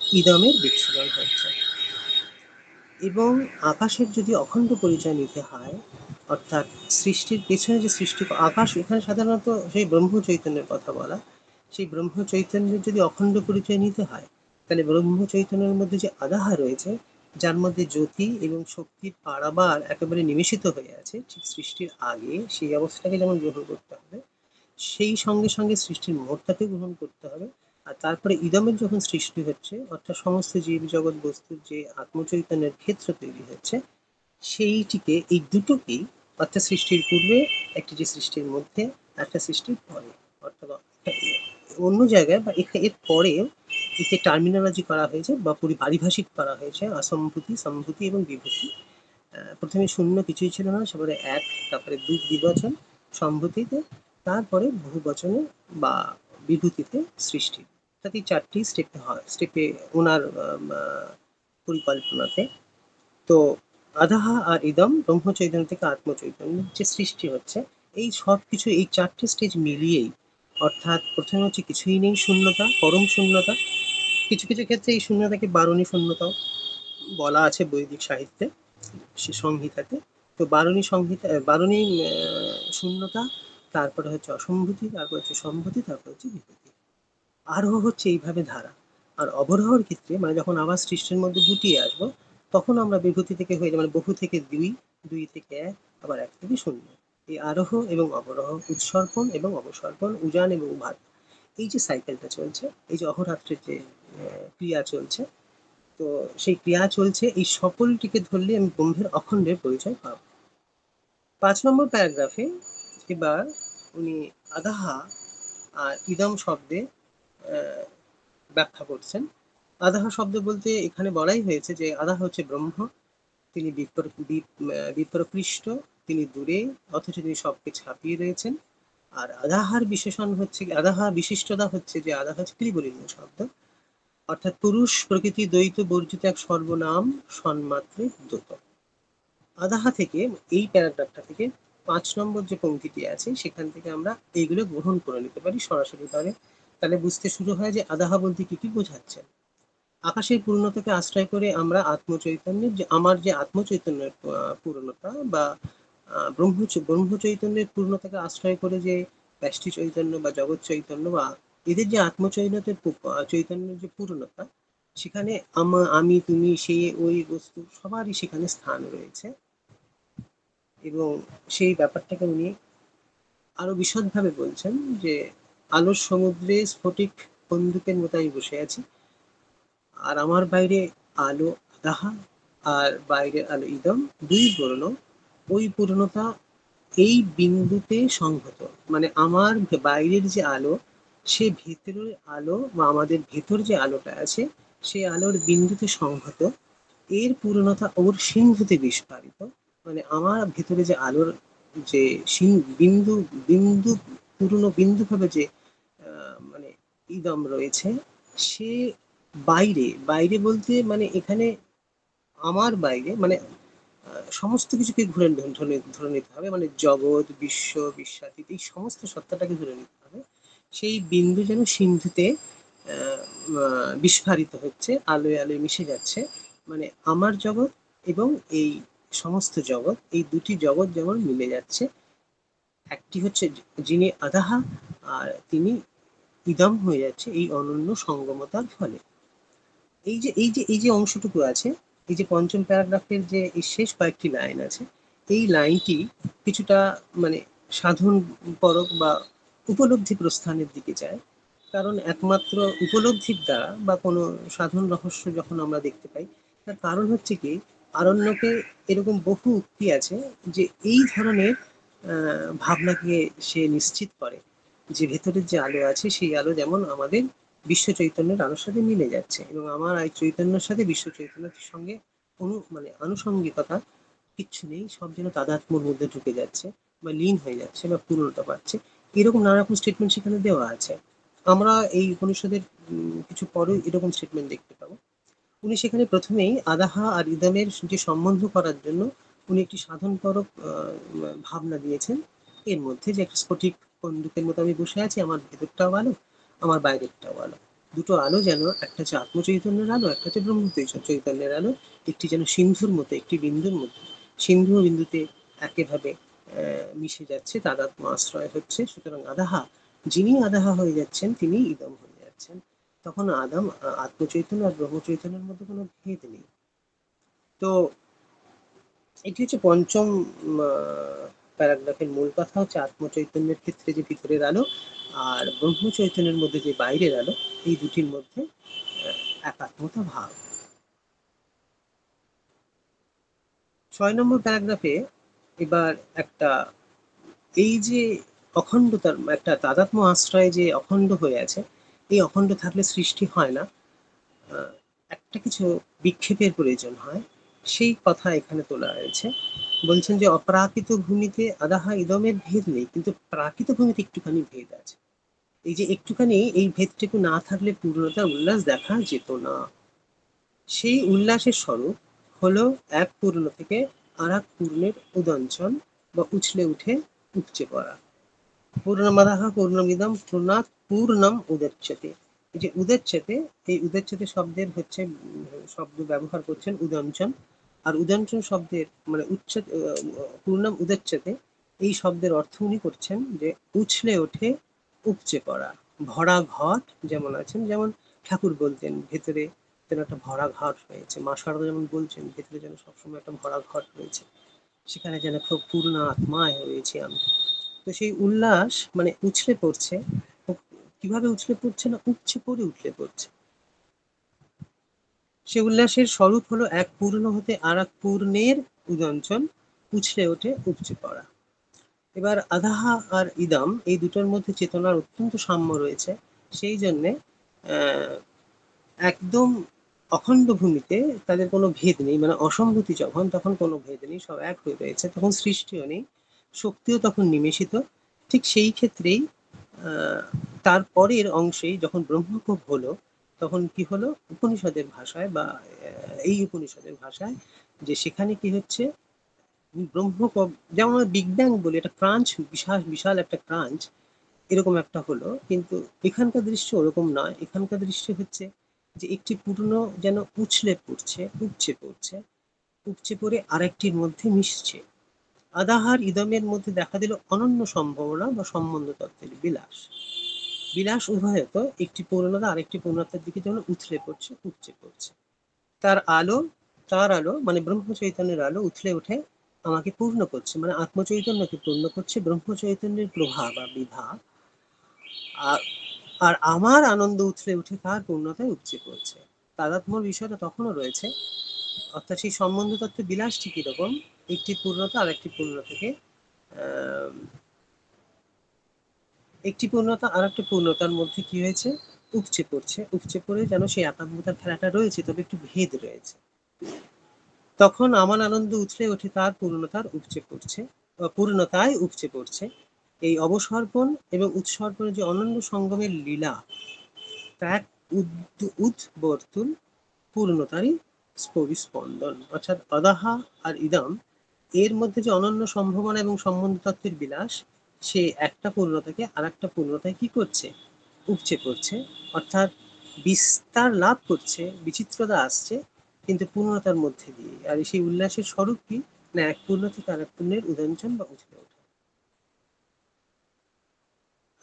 ইদমের বিচ্ছুরণ হচ্ছে। এবং আকাশের যদি অখণ্ড পরিচয় নিতে হয়, অর্থাৎ সৃষ্টির পেছনে যে সৃষ্টি আকাশ, এখানে সাধারণত সেই ব্রহ্ম চৈতন্যের কথা বলা, সেই ব্রহ্ম চৈতন্যের যদি অখণ্ড পরিচয় নিতে হয়, তাহলে ব্রহ্ম চৈতন্যের মধ্যে যে আদাহা রয়েছে, যার মধ্যে জ্যোতি এবং শক্তির পারাবার একেবারে নিমেষিত হয়ে আছে ঠিক সৃষ্টির আগে, সেই অবস্থাকে যেমন গ্রহণ করতে হবে, সেই সঙ্গে সঙ্গে সৃষ্টির মোড়টাকে গ্রহণ করতে হবে। আর তারপরে ইদমের যখন সৃষ্টি হচ্ছে, অর্থাৎ সমস্ত জীব জগৎ বস্তুর যে আত্মচৈতন্যের ক্ষেত্র তৈরি হচ্ছে, সেইটিকে, এই দুটোকেই, অর্থাৎ সৃষ্টির পূর্বে একটি, যে সৃষ্টির মধ্যে একটা, সৃষ্টির পরে, অর্থাৎ অন্য জায়গায় বা এর পরেও একে টার্মিনোলজি করা হয়েছে বা পারিভাষিক করা হয়েছে অসম্ভূতি, সম্ভূতি এবং বিভূতি। প্রথমে শূন্য কিছুই ছিল না, তারপরে এক, তারপরে দ্বিবচন সম্ভূতিতে, তারপরে বহুবচনে বা বিভূতিতে সৃষ্টি। অর্থাৎ এই 4টি স্টেপে ওনার পরিকল্পনাতে। তো আদাহা আর ইদম, ব্রহ্ম চৈতন্য থেকে আত্ম চৈতন্যের যে সৃষ্টি হচ্ছে, এই সব কিছু এই 4টে স্টেজ মিলিয়েই, অর্থাৎ প্রথমে হচ্ছে কিছুই নেই, শূন্যতা, পরম শূন্যতা। কিছু কিছু ক্ষেত্রে এই শূন্যতাকে বারণী শূন্যতাও বলা আছে বৈদিক সাহিত্যে, সে সংহিতাতে। তো বারণী শূন্যতা, তারপরে হচ্ছে অসম্ভূতি, তারপর হচ্ছে সম্ভূতি, তারপর হচ্ছে বিভূতি। আরোহ হচ্ছে এইভাবে ধারা। আর অবরোহর ক্ষেত্রে মানে যখন আবার সৃষ্টির মধ্যে গুটিয়ে আসবো, তখন আমরা বিভূতি থেকে হয়ে যাবে মানে বহু থেকে দুই, দুই থেকে এক, আবার এক থেকে শূন্য। এই আরোহ এবং অবরোহ, উৎসর্পণ এবং অবসর্পণ, উজান এবং ভাত, এই যে সাইকেলটা চলছে, এই যে অহরাত্রের যে ক্রিয়া চলছে, তো সেই ক্রিয়া চলছে, এই সকলটিকে ধরলে আমি ব্রহ্মের অখণ্ডের পরিচয় পাব। 5 নম্বর প্যারাগ্রাফে এবার উনি আদাহা আর ইদম শব্দে ব্যাখ্যা করছেন। আদাহা শব্দ বলতে এখানে বলাই হয়েছে যে আদাহা হচ্ছে ব্রহ্ম, তিনি বিপ্রকৃষ্ট, তিনি দূরে, অথচ তিনি সবকে ছাপিয়ে রয়েছেন। আর আদাহার বিশেষণ হচ্ছে, আদাহা বিশিষ্টতা হচ্ছে যে আদাহা হচ্ছে ক্লিবলিঙ্গ শব্দ, অর্থাৎ পুরুষ প্রকৃতি দ্বৈত বর্জিত এক সর্বনাম সন্মাত্রে দ্যুত। আদাহা থেকে, এই প্যারাগ্রাফটা থেকে 5 নম্বর যে পংক্তিটি আছে সেখান থেকে আমরা এইগুলো গ্রহণ করে নিতে পারি সরাসরি ভাবে। তাহলে বুঝতে শুরু হয় যে আদাহা বলতে কি কি বোঝাচ্ছে। আকাশের পূর্ণতাকে আশ্রয় করে আমরা আত্মচৈতন্যের যে আমার যে আত্মচৈতন্যের পূর্ণতা বা ব্রহ্ম চৈতন্যের পূর্ণতাকে আশ্রয় করে যে ব্যষ্টি চৈতন্য বা জগৎ চৈতন্য বা এদের যে আত্মচৈতন্যের চৈতন্যের যে পূর্ণতা, সেখানে আমি তুমি সে ওই বস্তু সবারই সেখানে স্থান রয়েছে। এবং সেই ব্যাপারটাকে উনি আরো বিশদভাবে বলছেন যে আলোর সমুদ্রে স্ফটিক বন্দুকের মতো আমি বসে আছি, আর আমার বাইরে আলো আদাহা আর বাইরের আলো ইদম, দুই পূর্ণ, ওই পূর্ণতা এই বিন্দুতে সংহত। মানে আমার বাইরের যে আলো, সে ভেতরের আলো বা আমাদের ভেতর যে আলোটা আছে, সেই আলোর বিন্দুতে সংহত, এর পূর্ণতা ওর সিন্ধুতে বিস্ফারিত। মানে আমার ভেতরে যে আলোর যে বিন্দু, বিন্দু পূর্ণ বিন্দু ভাবে যে মানে ইদম রয়েছে, সে বাইরে, বাইরে বলতে মানে এখানে আমার বাইরে মানে সমস্ত কিছুকে ধরে নিতে হবে, মানে জগৎ, বিশ্ব, বিশ্বাতীত, এই সমস্ত সত্তাটাকে ধরে নিতে হবে। সেই বিন্দু যেন সিন্ধুতে বিস্ফারিত হচ্ছে, আলোয় আলোয় মিশে যাচ্ছে। মানে আমার জগৎ এবং এই সমস্ত জগৎ, এই দুটি জগৎ যেমন মিলে যাচ্ছে। একটি হচ্ছে যিনি আদাহা, আর তিনি ইদম হয়ে যাচ্ছে এই অনন্য সঙ্গমতার ফলে। এই যে অংশটুকু আছে, এই যে পঞ্চম প্যারাগ্রাফের যে এই শেষ কয়েকটি লাইন আছে, এই লাইনটি কিছুটা মানে সাধন পরক বা উপলব্ধি প্রস্থানের দিকে যায়। কারণ একমাত্র উপলব্ধির দ্বারা বা কোনো সাধন রহস্য যখন আমরা দেখতে পাই, তার কারণ হচ্ছে কি, আরণ্যকে এরকম বহু উক্তি আছে যে এই ধরনের ভাবনাকে সে নিশ্চিত করে যে ভেতরের যে আলো আছে সেই আলো যেমন আমাদের বিশ্ব চৈতন্যের আলোর সাথে মিলে যাচ্ছে, এবং আমার এই চৈতন্যের সাথে বিশ্ব চৈতন্যের সঙ্গে মানে আনুষঙ্গিকতা কিচ্ছু নেই, সব যেন তাদাত্ম্যর মধ্যে ঢুকে যাচ্ছে বা লীন হয়ে যাচ্ছে বা পূর্ণতা পাচ্ছে। এরকম নানা রকম স্টেটমেন্ট সেখানে দেওয়া আছে। আমরা এই উপনিষদের কিছু পরে এরকম স্টেটমেন্ট দেখতে পাবো। উনি সেখানে প্রথমেই আদাহা আর ইদমের যে সম্বন্ধ করার জন্য উনি একটি সাধনপরক ভাবনা দিয়েছেন। এর মধ্যে যে একটা স্ফটিক বন্দুকের মতো আমি বসে আছি, আমার ভেতরটাও আলো, আমার বাইরেরটাও আলো, দুটো আলো যেন, একটা হচ্ছে আত্মচৈতন্যের আলো, একটা হচ্ছে ব্রহ্ম চৈতন্যের আলো, একটি যেন সিন্ধুর মতো, একটি বিন্দুর মতো, সিন্ধু বিন্দুতে একেভাবে মিশে যাচ্ছে, তাদাত্ম্য আশ্রয় হচ্ছে। সুতরাং আদাহা, যিনি আদাহা হয়ে যাচ্ছেন তিনি ইদম হয়ে যাচ্ছেন। তখন আদম আত্মচৈতন্য আর ব্রহ্ম চৈতন্যের মধ্যে কোনো ভেদ নেই। তো এটি হচ্ছে পঞ্চম প্যারাগ্রাফের মূল কথা, হচ্ছে আত্মচৈতন্যের ক্ষেত্রে যে ভিতরের আলো আর ব্রহ্ম চৈতন্যের মধ্যে যে বাইরের আলো, এই দুটির মধ্যে একাত্মতা ভাব। 6 নম্বর প্যারাগ্রাফে এবার একটা, এই যে অখণ্ডতার একটা তাদাত্ম্য আশ্রয়ে যে অখণ্ড হয়ে আছে, এই অখণ্ড থাকলে সৃষ্টি হয় না, একটা কিছু বিক্ষেপের প্রয়োজন হয়, সেই কথা এখানে তোলা হয়েছে। বলছেন যে অপ্রাকৃত ভূমিতে আদাহা ইদমের ভেদ নেই, কিন্তু প্রাকৃত ভূমিতে একটুখানি ভেদ আছে। এই যে একটুখানি, এই ভেদটুকু না থাকলে পূর্ণতা উল্লাস দেখা যেত না। সেই উল্লাসের স্বরূপ হলো এক পূর্ণ থেকে আর এক পূর্ণের উদঞ্চন বা উছলে উঠে উপচে পড়া। পূর্ণমাদাহ পূর্ণমিদম পূর্ণাৎ পূর্ণম উদচ্যতে। এই যে উদচ্যতে, এই উদচ্যতে শব্দের হচ্ছে শব্দ ব্যবহার করছেন উদঞ্চন। আর উদঞ্চন শব্দের মানে পূর্ণম উদচ্যতে, এই শব্দের অর্থ উনি করছেন যে উছলে ওঠে, উপচে পড়া। ভরা ঘট যেমন আছেন, যেমন ঠাকুর বলতেন ভেতরে যেন একটা ভরা ঘট রয়েছে, মা শারদা যেমন বলছেন ভেতরে যেন সবসময় একটা ভরা ঘট রয়েছে, সেখানে যেন খুব পূর্ণ আত্মায় হয়েছে আমি। তো সেই উল্লাস মানে উছলে পড়ছে। কিভাবে উছলে পড়ছে না, উপচে পড়ে উঠলে পড়ছে। সে উল্লাসের স্বরূপ হলো এক পূর্ণ হতে আর এক পূর্ণের উদঞ্চন, উছলে ওঠে উপচে পড়া। এবার আধাহা আর ইদম এই দুটোর মধ্যে চেতনার অত্যন্ত সাম্য রয়েছে, সেই জন্যে আহ, একদম অখণ্ড ভূমিতে তাদের কোনো ভেদ নেই, মানে অসম্ভূতি যখন তখন কোনো ভেদ নেই, সব এক হয়ে রয়েছে, তখন সৃষ্টিও নেই, শক্তিও তখন নিমেষিত। ঠিক সেই ক্ষেত্রেই আহ, তারপরের অংশেই যখন ব্রহ্মকোপ হলো, তখন কি হলো উপনিষদের ভাষায় বা এই উপনিষদের ভাষায়, যে সেখানে কি হচ্ছে ব্রহ্মকোপ, যেমন বিগ ব্যাং বলে একটা ক্রাঞ্চ, বিশাল বিশাল একটা ক্রাঞ্চ এরকম একটা হলো, কিন্তু এখানকার দৃশ্য ওরকম নয়। এখানকার দৃশ্য হচ্ছে যে একটি পূর্ণ যেন উছলে পড়ছে, উপচে পড়ছে, উপচে পড়ে আরেকটির মধ্যে মিশছে। আদাহার ইদমের মধ্যে দেখা দিল অনন্য সম্ভাবনা বা সম্বন্ধ তত্ত্বের বিলাস। বিলাস উভয়ত একটি পূর্ণতা আরেকটি পূর্ণতার দিকে যেমন উথলে পড়ছে, উপচে পড়ছে। তার আলো, তার আলো মানে ব্রহ্ম চৈতন্যের আলো উথলে উঠে আমাকে পূর্ণ করছে, মানে আত্মচৈতন্যকে পূর্ণ করছে, ব্রহ্ম চৈতন্যের প্রভা বা বিভা। আর আর আমার আনন্দ উথলে উঠে তার পূর্ণতায় উপচে পড়ছে। তাদাত্ম্যর বিষয়টা তখনও রয়েছে, অর্থাৎ সেই সম্বন্ধ তত্ত্বে বিলাসটি কিরকম, একটি পূর্ণতা আর একটি পূর্ণতাকে আহ, একটি পূর্ণতা আর একটা পূর্ণতার মধ্যে কি হয়েছে উপচে পড়ছে, উপচে পড়ে যেন সেই একাত্মতার খেলাটা রয়েছে, তবে একটু ভেদ রয়েছে। তখন আমার আনন্দ উথলে ওঠে তার পূর্ণতার উপচে পড়ছে, পূর্ণতায় উপচে পড়ছে। এই অবসর্পণ এবং উৎসর্পণের যে অনন্য সঙ্গমের লীলা, তা এক উদ্বর্তুল পূর্ণতারই পরিস্পন্দন। অর্থাৎ অদাহা আর ইদম এর মধ্যে যে অনন্য সম্ভাবনা এবং সম্বন্ধ তত্ত্বের বিলাস, সে একটা পূর্ণতাকে আর একটা পূর্ণতায় কি করছে উপচে পড়ছে, অর্থাৎ বিস্তার লাভ করছে, বিচিত্রতা আসছে, কিন্তু পূর্ণতার মধ্যে দিয়ে। আর সেই উল্লাসের স্বরূপ কি না, এক পূর্ণ থেকে আর এক পূর্ণের উদঞ্চন বা উঠে ওঠা।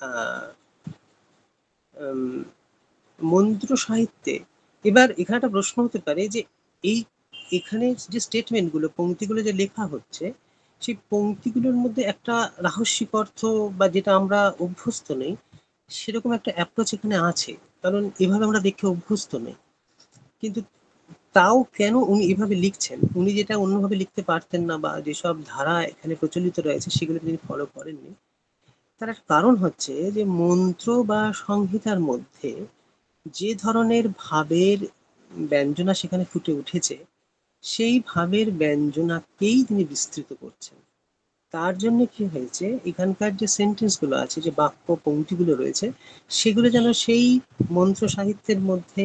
আহ মন্ত্র সাহিত্যে এবার এখানে একটা প্রশ্ন হতে পারে যে এই এখানে যে স্টেটমেন্টগুলো পংক্তিগুলো যে লেখা হচ্ছে, সেই পংক্তিগুলোর মধ্যে একটা রাহস্যিক অর্থ বা যেটা আমরা অভ্যস্ত নেই সেরকম একটা অ্যাপ্রোচ এখানে আছে, কারণ এভাবে আমরা দেখে অভ্যস্ত নেই। কিন্তু তাও কেন উনি এভাবে লিখছেন, উনি যেটা অন্যভাবে লিখতে পারতেন না বা যেসব ধারা এখানে প্রচলিত রয়েছে সেগুলো তিনি ফলো করেননি, তার একটা কারণ হচ্ছে যে মন্ত্র বা সংহিতার মধ্যে যে ধরনের ভাবের ব্যঞ্জনা সেখানে ফুটে উঠেছে, সেই ভাবের ব্যঞ্জনাকেই তিনি বিস্তৃত করছেন। তার জন্য কি হয়েছে, এখানকার যে সেন্টেন্স গুলো আছে, যে বাক্য পংক্তিগুলো রয়েছে, সেগুলো যেন সেই মন্ত্র সাহিত্যের মধ্যে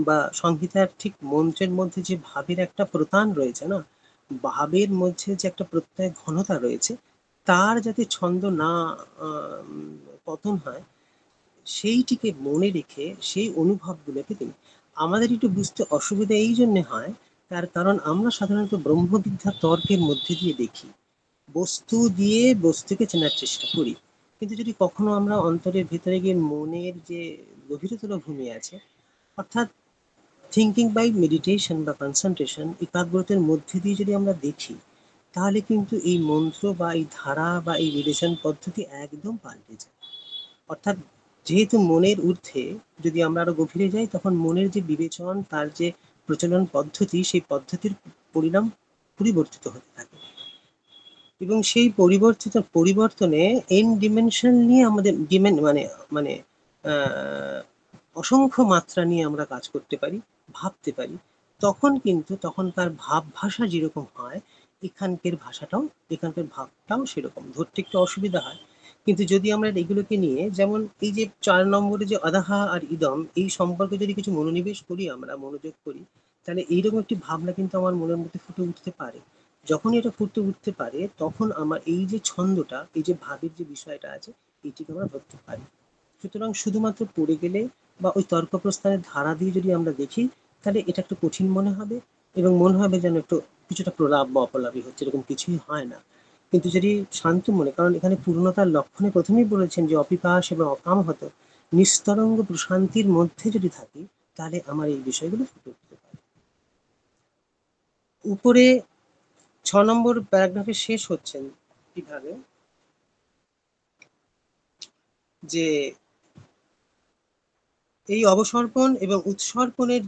বা সংহিতার ঠিক মন্ত্রের মধ্যে যে ভাবের একটা প্রতান রয়েছে না, ভাবের মধ্যে যে একটা প্রত্যয় ঘনতা রয়েছে, তার যাতে ছন্দ না পতন হয়, সেইটিকে মনে রেখে সেই অনুভবগুলোকে তিনি, আমাদের একটু বুঝতে অসুবিধা এই জন্য হয়, তার কারণ আমরা সাধারণত ব্রহ্মবিদ্যা তর্কের মধ্যে দিয়ে দেখি, বস্তু দিয়ে বস্তুকে চেনার চেষ্টা করি। কিন্তু যদি কখনো আমরা অন্তরের ভেতরে গিয়ে মনের যে গভীরতর ভূমি আছে, অর্থাৎ থিঙ্কিং বাই মেডিটেশন বা কনসেন্ট্রেশন, একাগ্রতার মধ্যে দিয়ে যদি আমরা দেখি, তাহলে কিন্তু এই মন্ত্র বা এই ধারা বা এই রিলেশন পদ্ধতি একদম পাল্টে যায়। অর্থাৎ যেহেতু মনের ঊর্ধ্বে যদি আমরা আরো গভীরে যাই, তখন মনের যে বিবেচন, তার যে প্রচলন পদ্ধতি, সেই পদ্ধতির পরিণাম পরিবর্তিত হতে থাকে, এবং সেই পরিবর্তনে এন ডিমেনশন নিয়ে আমাদের মানে মানে আহ, অসংখ্য মাত্রা নিয়ে আমরা কাজ করতে পারি, ভাবতে পারি। তখন কিন্তু তখনকার ভাব ভাষা যেরকম হয়, এখানকার ভাষাটাও, এখানকার ভাবটাও সেরকম ধরতে একটু অসুবিধা হয়। কিন্তু যদি আমরা এগুলোকে নিয়ে, যেমন এই যে 4 নম্বরে যে আদাহা আর ইদম, এই সম্পর্কে যদি কিছু মনোনিবেশ করি, আমরা মনোযোগ করি, তাহলে এইরকম একটি ভাবনা কিন্তু আমার মনের মধ্যে ফুটে উঠতে পারে। যখন এটা ফুটে উঠতে পারে, তখন আমার এই যে ছন্দটা, এই যে ভাবের যে বিষয়টা আছে, এইটিকে আমরা ধরতে পারি। সুতরাং শুধুমাত্র পড়ে গেলে বা ওই তর্ক প্রস্তাবের ধারা দিয়ে যদি আমরা দেখি, তাহলে এটা একটু কঠিন মনে হবে, এবং মনে হবে যেন একটু কিছুটা প্রলাপ বা অপলাপই হচ্ছে, এরকম কিছুই হয় না। কিন্তু যদি শান্ত মনে, কারণ এখানে পূর্ণতার লক্ষণে প্রথমেই বলেছেন যে অপিপাস এবং অকাম হতো, নিস্তরঙ্গ প্রশান্তির মধ্যে যদি থাকি, তাহলে আমার এই বিষয়গুলো ফুটে উঠতে পারে। উপরে 6 নম্বর প্যারাগ্রাফে শেষ হচ্ছেন কিভাবে, যে এই অবসর্পণ এবং উৎসর্পণের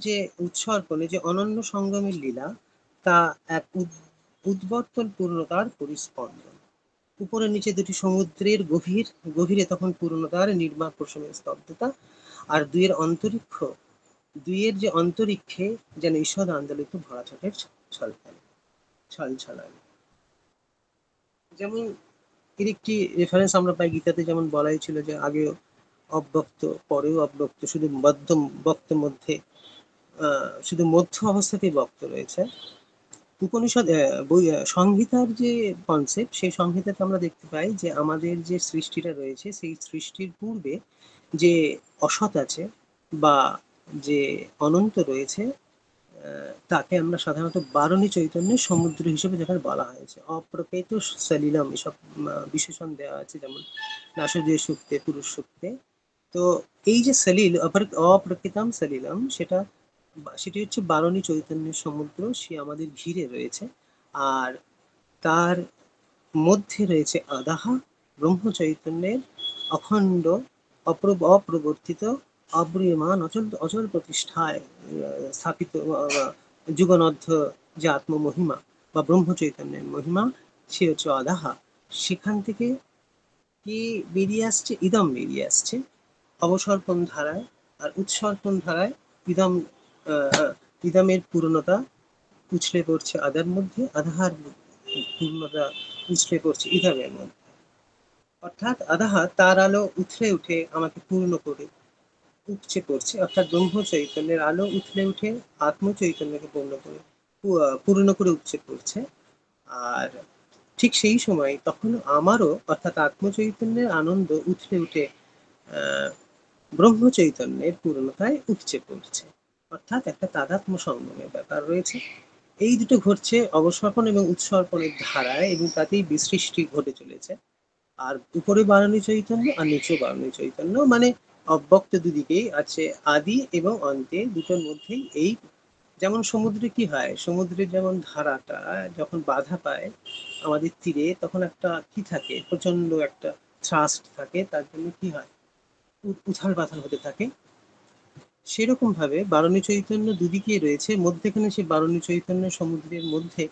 যে অনন্য সঙ্গমের লীলা, তা এক উদ্বর্তন পূর্ণতার পরিস্পন্দন। উপরে নিচে দুটি সমুদ্রের গভীরে তখন পূর্ণতার নির্বাক প্রশমের স্তব্ধতা, আর দুইয়ের যে অন্তরিক্ষে যেন ঈষৎ আন্দোলিত ভরাচটের ছলছলানি। যেমন এর একটি রেফারেন্স আমরা পাই গীতাতে, যেমন বলা হয়েছিল যে আগে অব্যক্ত, পরেও অব্যক্ত, শুধু বক্ত মধ্যে শুধু মধ্য অবস্থাতেই বক্ত রয়েছে। উপনিষদ সংহিতার যে কনসেপ্ট, সেই সংহিতাতে আমরা দেখতে পাই যে আমাদের যে সৃষ্টিটা রয়েছে, সেই সৃষ্টির পূর্বে যে অসৎ আছে বা যে অনন্ত রয়েছে, তাকে আমরা সাধারণত বারণী চৈতন্যের সমুদ্র হিসেবে যেখানে বলা হয়েছে। অপ্রকৃত সলিলম এসব বিশেষণ দেওয়া আছে, যেমন নাসদীয় সূক্তে, পুরুষ সূক্তে। তো এই যে সলিল, অপ্রকৃতম সলিলম, সেটি হচ্ছে বারণী চৈতন্যের সমুদ্র, সে আমাদের ঘিরে রয়েছে। আর তার মধ্যে রয়েছে আদাহা, ব্রহ্ম চৈতন্যের অখণ্ড, অপ্রবর্তিত, অব্রিয়মান, অচল প্রতিষ্ঠায় স্থাপিত যুগনদ্ধ যে আত্মমহিমা বা ব্রহ্ম চৈতন্যের মহিমা, সে হচ্ছে আদাহা। সেখান থেকে কি বেরিয়ে আসছে? ইদম বেরিয়ে আসছে অবসর্পণ ধারায়। আর উৎসর্পণ ধারায় ইদম, ইদমের পূর্ণতা উছলে পড়ছে আদার মধ্যে, আধার পূর্ণতা উছলে পড়ছে ইদমের মধ্যে। অর্থাৎ আদাহা তার আলো উথলে উঠে আমাকে পূর্ণ করে উপচে পড়ছে, অর্থাৎ ব্রহ্ম চৈতন্যের আলো উথলে উঠে আত্ম চৈতন্যকে পূর্ণ করে উপচে পড়ছে। আর ঠিক সেই সময় তখন আমারও, অর্থাৎ আত্ম চৈতন্যের আনন্দ উথলে উঠে ব্রহ্ম চৈতন্যের পূর্ণতায় উপচে পড়ছে। অর্থাৎ একটা তাদাত্ম্য সঙ্গমের ব্যাপার রয়েছে। এই দুটো ঘটছে অবসর্পণ এবং উৎসর্পণের ধারায়, এবং তাতেই বিসৃষ্টি ঘটে চলেছে। আর উপরে বারণী চৈতন্য আর নিচে বারণী চৈতন্য, মানে অব্যক্ত দুদিকেই আছে, আদি এবং অন্তে দুটোর মধ্যেই এই। যেমন সমুদ্রে কি হয়, সমুদ্রের যেমন ধারাটা যখন বাধা পায় আমাদের তীরে, তখন একটা কি থাকে, প্রচন্ড একটা থ্রাস্ট থাকে, তার জন্য কি হয়, উথাল পাথাল হতে থাকে। সেরকম ভাবে বারণী চৈতন্য দুদিকেই রয়েছে, মধ্যেখানে সেই বারণী চৈতন্য সমুদ্রের মধ্যে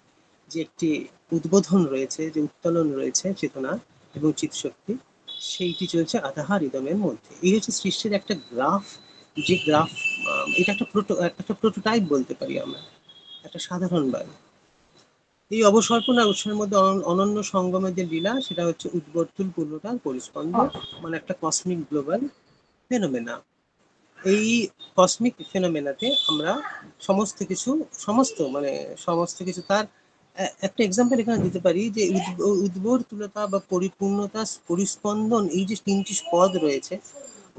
যে একটি উদ্বোধন রয়েছে, যে উত্তোলন রয়েছে চেতনা এবং চিৎশক্তি, সেইটি চলছে আধাহা রিদমের মধ্যে। এই হচ্ছে সৃষ্টির একটা গ্রাফ, যে গ্রাফ, এটা একটা প্রোটোটাইপ বলতে পারি আমরা, একটা সাধারণ বায়ু। এই অবসর্পণ আর উৎসের মধ্যে অনন্য সঙ্গমের যে লীলা, সেটা হচ্ছে উদ্বর্তুল পূর্ণতার পরিস্পন্দন, মানে একটা কসমিক গ্লোবাল ফেনোমেনা। এই কসমিক ফেনোমেনাতে আমরা সমস্ত কিছু তার একটা এক্সাম্পল এখানে দিতে পারি, যে উদ্বর্তুলতা বা পরিপূর্ণতা, পরিস্পন্দন, এই যে তিনটি পদ রয়েছে,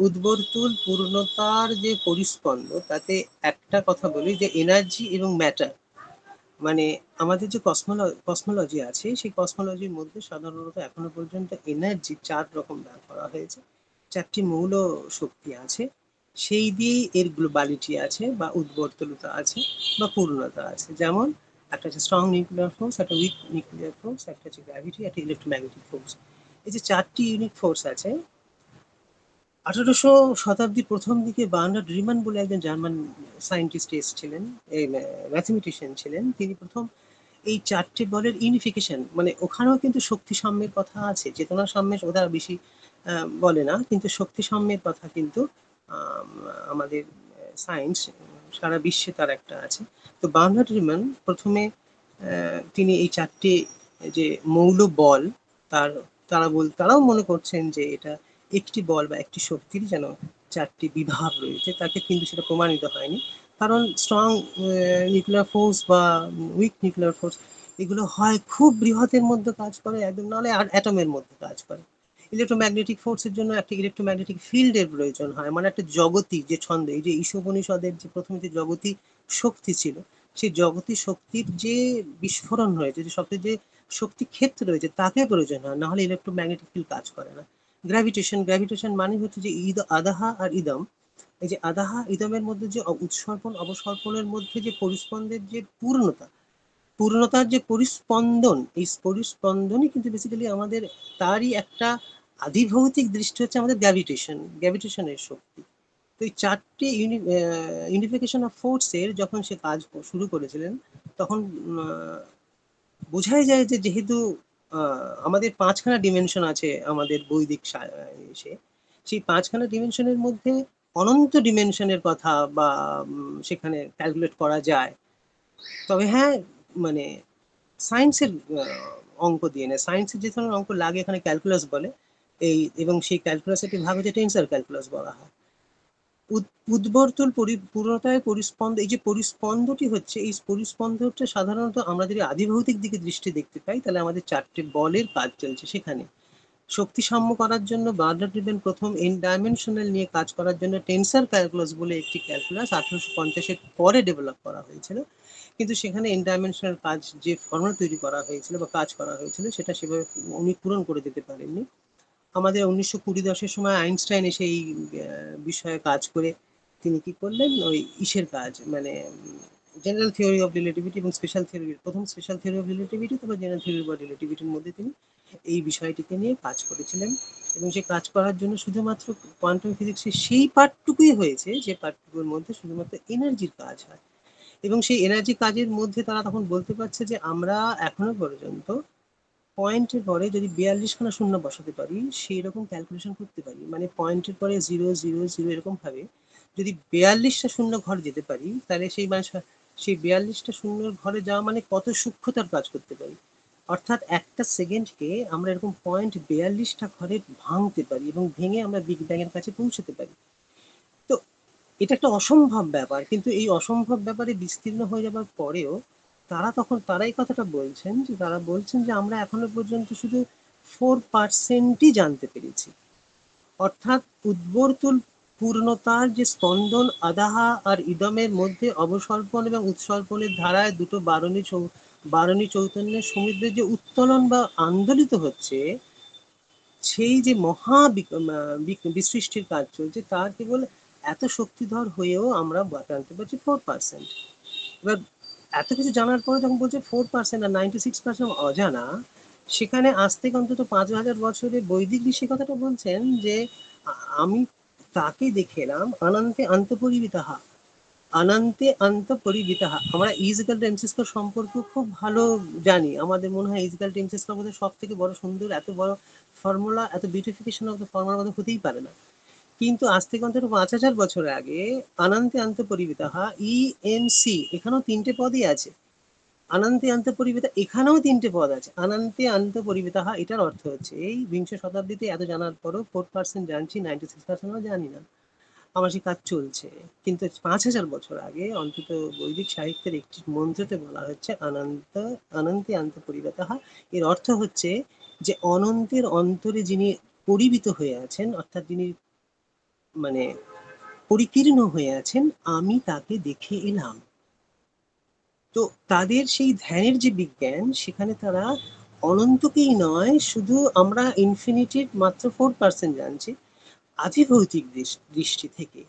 উদ্বর্তুল পূর্ণতার যে পরিস্পন্দন, তাতে একটা কথা বলি যে এনার্জি এবং ম্যাটার, মানে আমাদের যে কসমোলজি আছে, সেই কসমোলজির মধ্যে সাধারণত এখনো পর্যন্ত এনার্জি 4 রকম ভাগ করা হয়েছে। 4টি মৌল শক্তি আছে, সেই দিয়েই এর গ্লোবালিটি আছে বা উদ্বর্তলতা আছে বা পূর্ণতা আছে। যেমন একটা হচ্ছে স্ট্রং নিউক্লিয়ার ফোর্স, একটা উইক নিউক্লিয়ার ফোর্স, একটা হচ্ছে গ্র্যাভিটি, একটা ইলেকট্রোম্যাগনেটিক ফোর্স। এই যে 4টি ইউনিক ফোর্স আছে, 1800 শতাব্দীর প্রথম দিকে বার্নার্ড রিমান বলে একজন জার্মান সায়েন্টিস্ট এসেছিলেন, ম্যাথমেটিশিয়ান ছিলেন। তিনি প্রথম এই 4টে বলের ইউনিফিকেশন, মানে ওখানেও কিন্তু শক্তি সাম্যের কথা আছে, চেতনা সাম্যের ওরা বেশি বলে না, কিন্তু শক্তি সাম্যের কথা কিন্তু আমাদের সায়েন্স সারা বিশ্বে তার একটা আছে। তো বার্নার্ড রিমান প্রথমে তিনি এই 4টে যে মৌল বল, তার তারাও মনে করছেন যে এটা একটি বল বা একটি শক্তির যেন 4টি বিভাগ রয়েছে, তাকে কিন্তু সেটা প্রমাণিত হয়নি। কারণ স্ট্রং নিউক্লিয়ার ফোর্স বা উইক নিউক্লিয়ার ফোর্স, এগুলো হয় খুব বৃহতের মধ্যে কাজ করে একদম, নাহলে আর অ্যাটমের মধ্যে কাজ করে। ইলেকট্রোম্যাগনেটিক ফোর্সের জন্য একটা ইলেকট্রোম্যাগনেটিক ফিল্ডের প্রয়োজন হয়, মানে একটা জগতি যে ছন্দ, এই যে ঈশোপনিষদের যে প্রথমে যে জগতি শক্তি ছিল, সেই জগতি শক্তির যে বিস্ফোরণ হয়েছে, যে শক্তির যে শক্তি ক্ষেত্র রয়েছে, তাকে প্রয়োজন হয়, নাহলে ইলেকট্রোম্যাগনেটিক ফিল্ড কাজ করে না। গ্র্যাভিটেশন মানে হচ্ছে যে আদাহা আর ইদম। এই যে আদাহা ইদমের মধ্যে যে উৎসর্পণ অবসর্পণের মধ্যে যে পরিস্পন্দের যে পূর্ণতার যে পরিস্পন্দন, এই পরিস্পন্দনই কিন্তু বেসিক্যালি আমাদের, তারই একটা আদিভৌতিক দৃষ্টি হচ্ছে আমাদের গ্র্যাভিটেশনের শক্তি। তো এই চারটে ইউনিফিকেশন অফ ফোর্সের যখন সে কাজ শুরু করেছিলেন, তখন বোঝাই যায় যে যেহেতু আমাদের পাঁচখানা ডিমেনশন আছে আমাদের বৈদিক ইসে, সেই পাঁচখানা ডিমেনশনের মধ্যে অনন্ত ডিমেনশনের কথা বা সেখানে ক্যালকুলেট করা যায়। তবে হ্যাঁ, মানে সায়েন্সের অঙ্ক দিয়ে নেয়, সায়েন্সের যে ধরনের অঙ্ক লাগে এখানে ক্যালকুলাস বলে, এই এবং সেই ক্যালকুলাস একটি ভাগ হচ্ছে টেন্সার ক্যালকুলাস বলা হয়। উদ্বর্তুল পূর্ণতায় পরিস্পন্দ, এই যে পরিস্পন্দটি হচ্ছে, এই পরিস্পন্দ হচ্ছে সাধারণত আমরা যদি আদিভৌতিক দিকে দৃষ্টি দেখতে পাই, তাহলে আমাদের চারটে বলের কাজ চলছে সেখানে। শক্তি সাম্য করার জন্য বার্নার্ড নিউটন প্রথম এন ডাইমেনশনাল নিয়ে কাজ করার জন্য টেন্সার ক্যালকুলাস বলে একটি ক্যালকুলাস 1850-এর পরে ডেভেলপ করা হয়েছিল, কিন্তু সেখানে এন ডাইমেনশনাল কাজ যে ফর্মুলা তৈরি করা হয়েছিল বা কাজ করা হয়েছিল সেটা সেভাবে উনি পূরণ করে দিতে পারেননি। আমাদের 1920 সময় আইনস্টাইন এসে এই বিষয়ে কাজ করে তিনি কি করলেন, ওই ইসের কাজ মানে জেনারেল থিওরি অফ রিলেটিভিটি এবং স্পেশাল থিওরি, প্রথম স্পেশাল থিওরি অফ রিলেটিভিটি, তারপর জেনারেল থিওরি অফ রিলেটিভিটির মধ্যে তিনি এই বিষয়টিকে নিয়ে কাজ করেছিলেন। এবং সে কাজ করার জন্য শুধুমাত্র কোয়ান্টাম ফিজিক্সের সেই পার্টটুকুই হয়েছে যে পার্টটুকুর মধ্যে শুধুমাত্র এনার্জির কাজ হয়, এবং সেই এনার্জি কাজের মধ্যে তারা তখন বলতে পারছে যে আমরা এখনো পর্যন্ত পয়েন্টের পরে যদি 42খানা শূন্য বসাতে পারি, সেই রকম ক্যালকুলেশন করতে পারি, মানে পয়েন্টের পরে 0 0 0 এরকম ভাবে যদি 42টা শূন্য ঘর যেতে পারি, তাহলে সেই মানে সেই 42টা শূন্যর ঘরে যাওয়া মানে কত সূক্ষ্মতার কাজ করতে পারি। অর্থাৎ একটা সেকেন্ডকে আমরা এরকম 42টা ঘরে ভাঙতে পারি এবং ভেঙে আমরা বিগ ব্যাং এর কাছে পৌঁছতে পারি। তো এটা একটা অসম্ভব ব্যাপার, কিন্তু এই অসম্ভব ব্যাপারে বিস্তীর্ণ হয়ে যাবার পরেও তারা এই কথাটা বলছেন যে, তারা বলছেন যে আমরা এখনো পর্যন্ত শুধু 4%ই জানতে পেরেছি। অর্থাৎ উদ্বর্তুল পূর্ণতার যে স্পন্দন আদাহা আর ইদমের মধ্যে অবসর্পণ এবং উৎসর্পণের ধারায় দুটো বারণী চৈতন্যের সমুদ্রের যে উত্তোলন বা আন্দোলিত হচ্ছে, সেই যে বিসৃষ্টির কাজ চলছে, তার কেবল এত শক্তিধর হয়েও আমরা জানতে পারছি 4%। এবার এত কিছু জানার পরে যখন বলছে 4% আর 96% অজানা, সেখানে আজ থেকে অন্তত 5000 বছরে বৈদিক ঋষি কথাটা বলছেন যে আমি তাকে দেখে এলাম অনন্তে অন্তপরিবিতাহা, অনন্তে অন্তপরিবিতাহা। আমরা ইজিক্যাল টেমসিস্কোর সম্পর্কে খুব ভালো জানি, আমাদের মনে হয় ইজিক্যাল টেমসিস্কোর মধ্যে সব থেকে বড় সুন্দর, এত বড় ফর্মুলা, এত বিউটিফিকেশন অফ দ্য ফর্মুলার মধ্যে হতেই পারে না। কিন্তু আজ থেকে অন্তত 5000 বছর আগে অনন্তে অন্তপরিবিতাহা, ইএনসি, এখানেও তিনটে পদই আছে। অনন্তে অন্তপরিবিতা, এখানেও তিনটে পদ আছে। অনন্তে অন্তপরিবিতাহা, এটার অর্থ হচ্ছে এই বিংশ শতাব্দীতে এত জানার পরও 4% জানছি, 96% জানি না। আমার সেই কাজ চলছে। কিন্তু 5000 বছর আগে অন্তত বৈদিক সাহিত্যের একটি মন্ত্রতে বলা হচ্ছে অনন্তে অন্তপরিবিতাহা। এর অর্থ হচ্ছে যে অনন্তের অন্তরে যিনি পরিবিত হয়ে আছেন, অর্থাৎ যিনি মানে পরিকীর্ণ হয়ে আছেন, আমি তাকে দেখে এলাম। তো তাদের সেই ধ্যানের যে বিজ্ঞান, সেখানে তারা অনন্তকেই নয়, শুধু আমরা ইনফিনিটির মাত্র 4% জানছি আধিভৌতিক দৃষ্টি থেকে।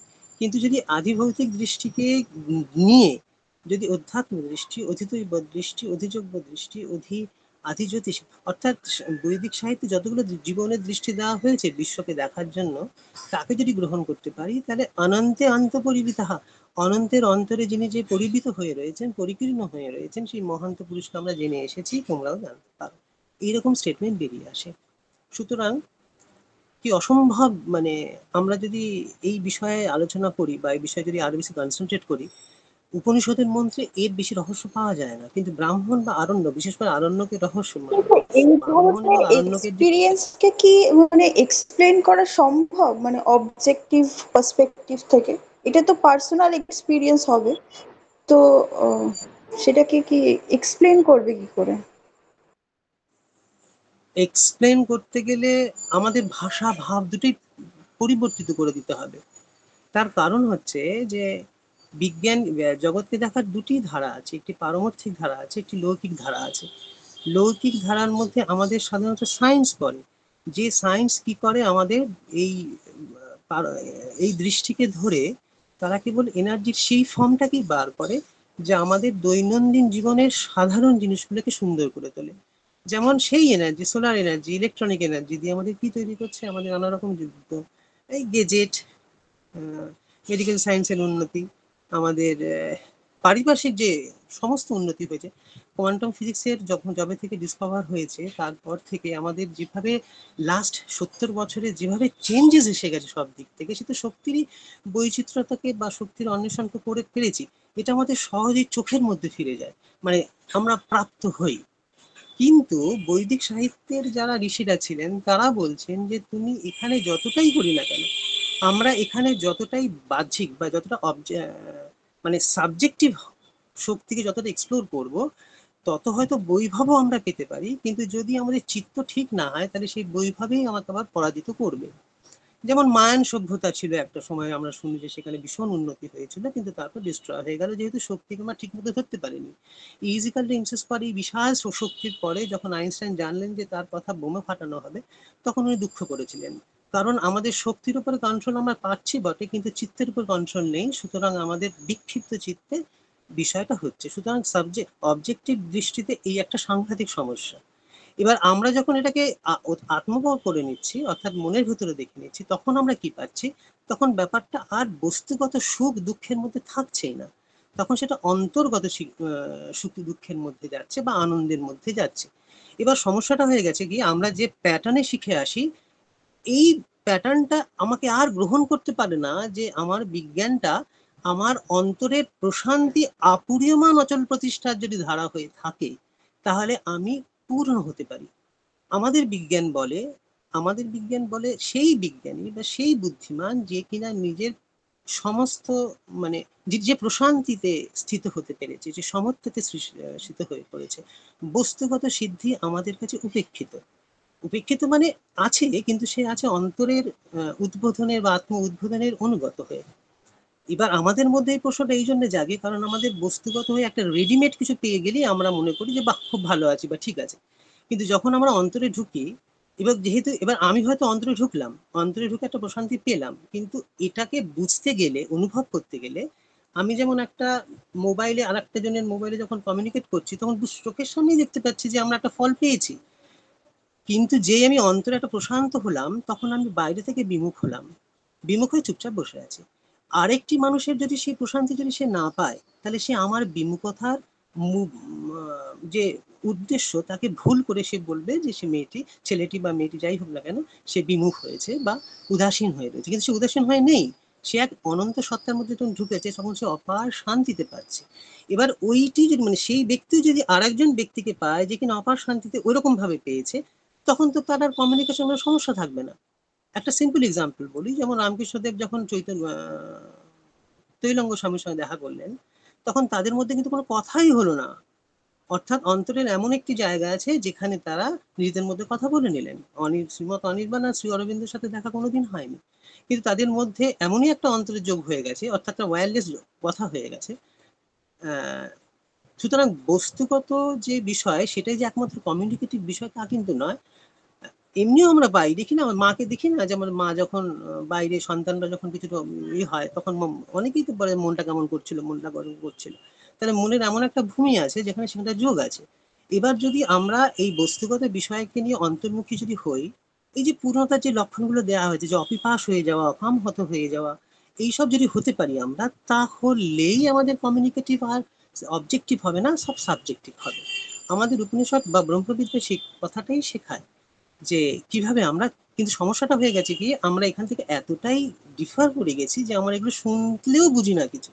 কিন্তু যদি আধিভৌতিক দৃষ্টিকে নিয়ে যদি অধ্যাত্ম দৃষ্টি, অধিদৈব দৃষ্টি, অধিযোগ্য দৃষ্টি, আধিজ্যোতিষ, অর্থাৎ বৈদিক সাহিত্যে যতগুলো জীবনের দৃষ্টি দেওয়া হয়েছে বিশ্বকে দেখার জন্য, তাকে যদি গ্রহণ করতে পারি, তাহলে অনন্তে অন্তপরিবিতাহা, অনন্তের অন্তরে যিনি যে পরিবিত হয়ে রয়েছেন, পরিকীর্ণ হয়ে রয়েছেন, সেই মহান্ত পুরুষকে আমরা জেনে এসেছি, তোমরাও জানতে পারো। এইরকম স্টেটমেন্ট বেরিয়ে আসে। সুতরাং কি অসম্ভব, মানে আমরা যদি এই বিষয়ে আলোচনা করি বা এই বিষয়ে যদি আরো বেশি কনসেন্ট্রেট করি, উপনিষদের মন্ত্রে এর বেশি রহস্য পাওয়া যায় না, কিন্তু ব্রাহ্মণ বা আরণ্য, বিশেষ করে আরণ্যকের রহস্য, কিন্তু এই ব্রাহ্মণ এবং ধরনের আরণ্যকের যে এক্সপিরিয়েন্সকে কি মানে এক্সপ্লেন করা সম্ভব, মানে অবজেক্টিভ পার্সপেক্টিভ থেকে? এটা তো পার্সোনাল এক্সপিরিয়েন্স হবে, তো সেটাকে কি এক্সপ্লেন করবে কি করে? এক্সপ্লেন করতে গেলে আমাদের ভাষা ভাব দুটোই পরিবর্তিত করে দিতে হবে। তার কারণ হচ্ছে যে বিজ্ঞান জগৎকে দেখার দুটি ধারা আছে, একটি পারমার্থিক ধারা আছে, একটি লৌকিক ধারা আছে। লৌকিক ধারার মধ্যে আমাদের সাধারণত সায়েন্স পড়ে, যে সায়েন্স কি করে আমাদের এই এই দৃষ্টিকে ধরে তারা কেবল এনার্জির সেই ফর্মটাকেই বার করে যে আমাদের দৈনন্দিন জীবনের সাধারণ জিনিসগুলোকে সুন্দর করে তোলে। যেমন সেই energy, solar energy, electronic energy দিয়ে আমাদের কি তৈরি করছে, আমাদের নানা রকম এই গেজেট, মেডিকেল সায়েন্সের উন্নতি, আমাদের পারিপার্শ্বিক যে সমস্ত উন্নতি হয়েছে, কোয়ান্টাম ফিজিক্সের যবে থেকে ডিসকভার হয়েছে তারপর থেকে আমাদের যেভাবে লাস্ট 70 বছরে যেভাবে চেঞ্জেস এসে গেছে সব দিক থেকে, সে তো শক্তিরই বৈচিত্র্যতাকে বা শক্তির অন্বেষণকে করে ফেলেছি, এটা আমাদের সহজেই চোখের মধ্যে ফিরে যায়, মানে আমরা প্রাপ্ত হই। কিন্তু বৈদিক সাহিত্যের যারা ঋষিরা ছিলেন তারা বলছেন যে তুমি এখানে যতটাই করি না কেন, আমরা এখানে যতটাই বাহ্যিক বা যতটা মানে সাবজেক্টিভ শক্তিকে যতটা এক্সপ্লোর করব, তত হয়তো বৈভবও আমরা পেতে পারি, কিন্তু যদি আমাদের চিত্ত ঠিক না হয় তাহলে সেই বৈভবেই আমাকে আবার পরাজিত করবে। যেমন মায়ান সভ্যতা ছিল একটা সময়, আমরা শুনি যে সেখানে ভীষণ উন্নতি হয়েছিল, কিন্তু তারপর ডিস্ট্রয় হয়ে গেল যেহেতু শক্তিকে আমরা ঠিক মতো ধরতে পারিনি। ইজিক্যালি ইনসেস পরে এই বিশাল শক্তির পরে যখন আইনস্টাইন জানলেন যে তার কথা বোমা ফাটানো হবে, তখন উনি দুঃখ করেছিলেন, কারণ আমাদের শক্তির উপরে কন্ট্রোল আমরা পাচ্ছি বটে, কিন্তু চিত্তের উপর কন্ট্রোল নেই, সুতরাং আমাদের বিক্ষিপ্ত চিত্তে বিষয়টা হচ্ছে। সুতরাং সাবজেক্ট অবজেক্টিভ দৃষ্টিতে এই একটা সাংঘাতিক সমস্যা। এবার আমরা যখন এটাকে আত্মপ্রকাশ করে নিচ্ছি, অর্থাৎ মনের ভিতরে দেখে নিচ্ছি, তখন আমরা কি পাচ্ছি, তখন ব্যাপারটা আর বস্তুগত সুখ দুঃখের মধ্যে থাকছেই না, তখন সেটা অন্তর্গত সুখ দুঃখের মধ্যে যাচ্ছে বা আনন্দের মধ্যে যাচ্ছে। এবার সমস্যাটা হয়ে গেছে কি, আমরা যে প্যাটার্নে শিখে আসি, এই প্যাটার্নটা আমাকে আর গ্রহণ করতে পারে না যে আমার বিজ্ঞানটা আমার অন্তরের প্রশান্তি আপুরীয়মান অচল প্রতিষ্ঠার যদি ধারা হয়ে থাকে, তাহলে আমি পূর্ণ হতে পারি। আমাদের বিজ্ঞান বলে, আমাদের বিজ্ঞান বলে সেই বিজ্ঞানী বা সেই বুদ্ধিমান যে কিনা নিজের সমস্ত মানে যে প্রশান্তিতে স্থিত হতে পেরেছে, যে সমত্বতে স্থিত হয়ে পড়েছে। বস্তুগত সিদ্ধি আমাদের কাছে উপেক্ষিত। উপেক্ষিত মানে আছে, কিন্তু সে আছে অন্তরের উদ্বোধনের বা আত্ম উদ্বোধনের অনুগত হয়ে। এবার আমাদের মধ্যে এই প্রশ্নটা এই জন্য জাগে কারণ আমাদের বস্তুগত হয়ে একটা রেডিমেড কিছু পেয়ে গেলেই আমরা মনে করি যে বাহ খুব ভালো আছি বা ঠিক আছে। কিন্তু যখন আমরা অন্তরে ঢুকি, এবার যেহেতু এবার আমি হয়তো অন্তরে ঢুকলাম, অন্তরে ঢুকে একটা প্রশান্তি পেলাম, কিন্তু এটাকে বুঝতে গেলে, অনুভব করতে গেলে, আমি যেমন একটা মোবাইলে আর একটা জনের মোবাইলে যখন কমিউনিকেট করছি, তখন চোখের সামনেই দেখতে পাচ্ছি যে আমরা একটা ফল পেয়েছি, কিন্তু যেই আমি অন্তরে একটা প্রশান্ত হলাম, তখন আমি বাইরে থেকে বিমুখ হলাম, বিমুখ হয়ে চুপচাপ বসে আছি। আরেকটি মানুষের যদি সেই প্রশান্তি যদি সে না পায়, তাহলে সে আমার বিমুখতার যে উদ্দেশ্য তাকে ভুল করে সে বলবে যে সে মেয়েটি, ছেলেটি বা মেয়েটি যাই হোক না কেন, সে বিমুখ হয়েছে বা উদাসীন হয়ে রয়েছে, কিন্তু সে উদাসীন হয়ে নেই, সে এক অনন্ত সত্তার মধ্যে যখন ঢুকেছে তখন সে অপার শান্তিতে পাচ্ছে। এবার ওইটি যদি মানে সেই ব্যক্তি যদি আরেকজন ব্যক্তিকে পায় যে কিনা অপার শান্তিতে ওইরকম ভাবে পেয়েছে, তখন তো তার আর কমিউনিকেশনের সমস্যা থাকবে না। একটা সিম্পল এক্সাম্পল বলি, যেমন রামকৃষ্ণদেব যখন চৈতন্য তৈলঙ্গ স্বামীর সঙ্গে দেখা করলেন, তখন তাদের মধ্যে কিন্তু কোনো কথাই হলো না, অর্থাৎ অন্তরের এমন একটি জায়গা আছে যেখানে তারা নিজেদের মধ্যে কথা বলে নিলেন। শ্রীমৎ অনির্বাণ আর শ্রী অরবিন্দের সাথে দেখা কোনোদিন হয়নি, কিন্তু তাদের মধ্যে এমনই একটা অন্তরের যোগ হয়ে গেছে, অর্থাৎ একটা ওয়্যারলেস কথা হয়ে গেছে। সুতরাং বস্তুগত যে বিষয় সেটাই যে একমাত্র কমিউনিকেটিভ বিষয় তা কিন্তু নয়। এমনিও আমরা পাই, দেখি না, আমার মাকে দেখি না, যেমন মা যখন বাইরে সন্তানরা যখন কিছুটা হয়, তখন অনেকেই তো বলে মনটা কেমন করছিল, মনটা গরম করছিল, তাহলে মনের এমন একটা ভূমি আছে যেখানে সেখানটা যোগ আছে। এবার যদি আমরা এই বস্তুগত বিষয়কে নিয়ে অন্তর্মুখী যদি হই, এই যে পূর্ণতার যে লক্ষণগুলো দেওয়া হয়েছে, যে অপিপাস হয়ে যাওয়া, অকামহত হয়ে যাওয়া, এইসব যদি হতে পারি আমরা, তাহলেই আমাদের কমিউনিকেটিভ আর অবজেক্টিভ হবে না, সব সাবজেক্টিভ হবে। আমাদের উপনিষদ বা ব্রহ্মবিদ্যা সেই কথাটাই শেখায় যে কিভাবে আমরা, কিন্তু সমস্যাটা হয়ে গেছে কি, আমরা এখান থেকে এতটাই ডিফার করে গেছি যে আমরা এগুলো শুনলেও বুঝি না কিছু,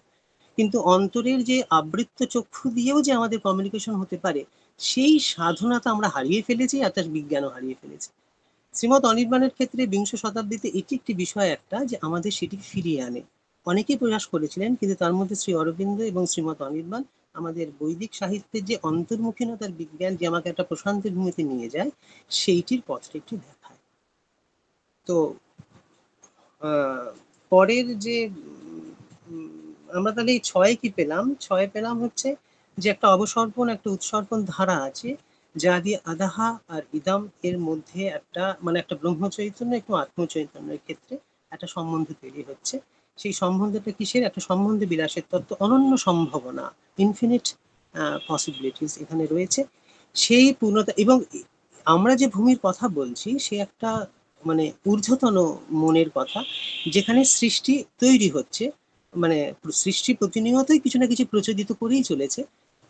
কিন্তু অন্তরের যে আবৃত্ত চক্ষু দিয়েও যে আমাদের কমিউনিকেশন হতে পারে, সেই সাধনাটা আমরা হারিয়ে ফেলেছি, আর তার বিজ্ঞানও হারিয়ে ফেলেছি। শ্রীমৎ অনির্বাণের ক্ষেত্রে বিংশ শতাব্দীতে এটি একটি বিষয় একটা যে আমাদের সেটি ফিরিয়ে আনে। অনেকেই প্রয়াস করেছিলেন, কিন্তু তার মধ্যে শ্রী অরবিন্দ এবং শ্রীমৎ অনির্বাণ আমাদের বৈদিক সাহিত্যের যে অন্তর্মুখীনতার বিজ্ঞান যে আমাকে একটা প্রশান্তির ভূমিতে নিয়ে যায়, সেইটির পথটা একটু দেখায়। তো পরের যে আমরা তাহলে এই ছয় কি পেলাম, ছয় পেলাম হচ্ছে যে একটা অবসর্পণ, একটা উৎসর্পণ ধারা আছে, যা দিয়ে আদাহা আর ইদাম এর মধ্যে একটা মানে একটা ব্রহ্ম চৈতন্য একটু আত্ম চৈতন্যের ক্ষেত্রে একটা সম্বন্ধ তৈরি হচ্ছে। সেই সম্বন্ধটা কিসের? একটা সম্বন্ধে বিলাসের তত্ত্ব, অনন্য সম্ভাবনা, ইনফিনিট পসিবিলিটিস এখানে রয়েছে। সেই পূর্ণতা, এবং আমরা যে ভূমির কথা বলছি সে একটা মানে ঊর্ধ্বতন মনের কথা, যেখানে সৃষ্টি তৈরি হচ্ছে, মানে সৃষ্টি প্রতিনিয়তই কিছু না কিছু প্রচোদিত করেই চলেছে।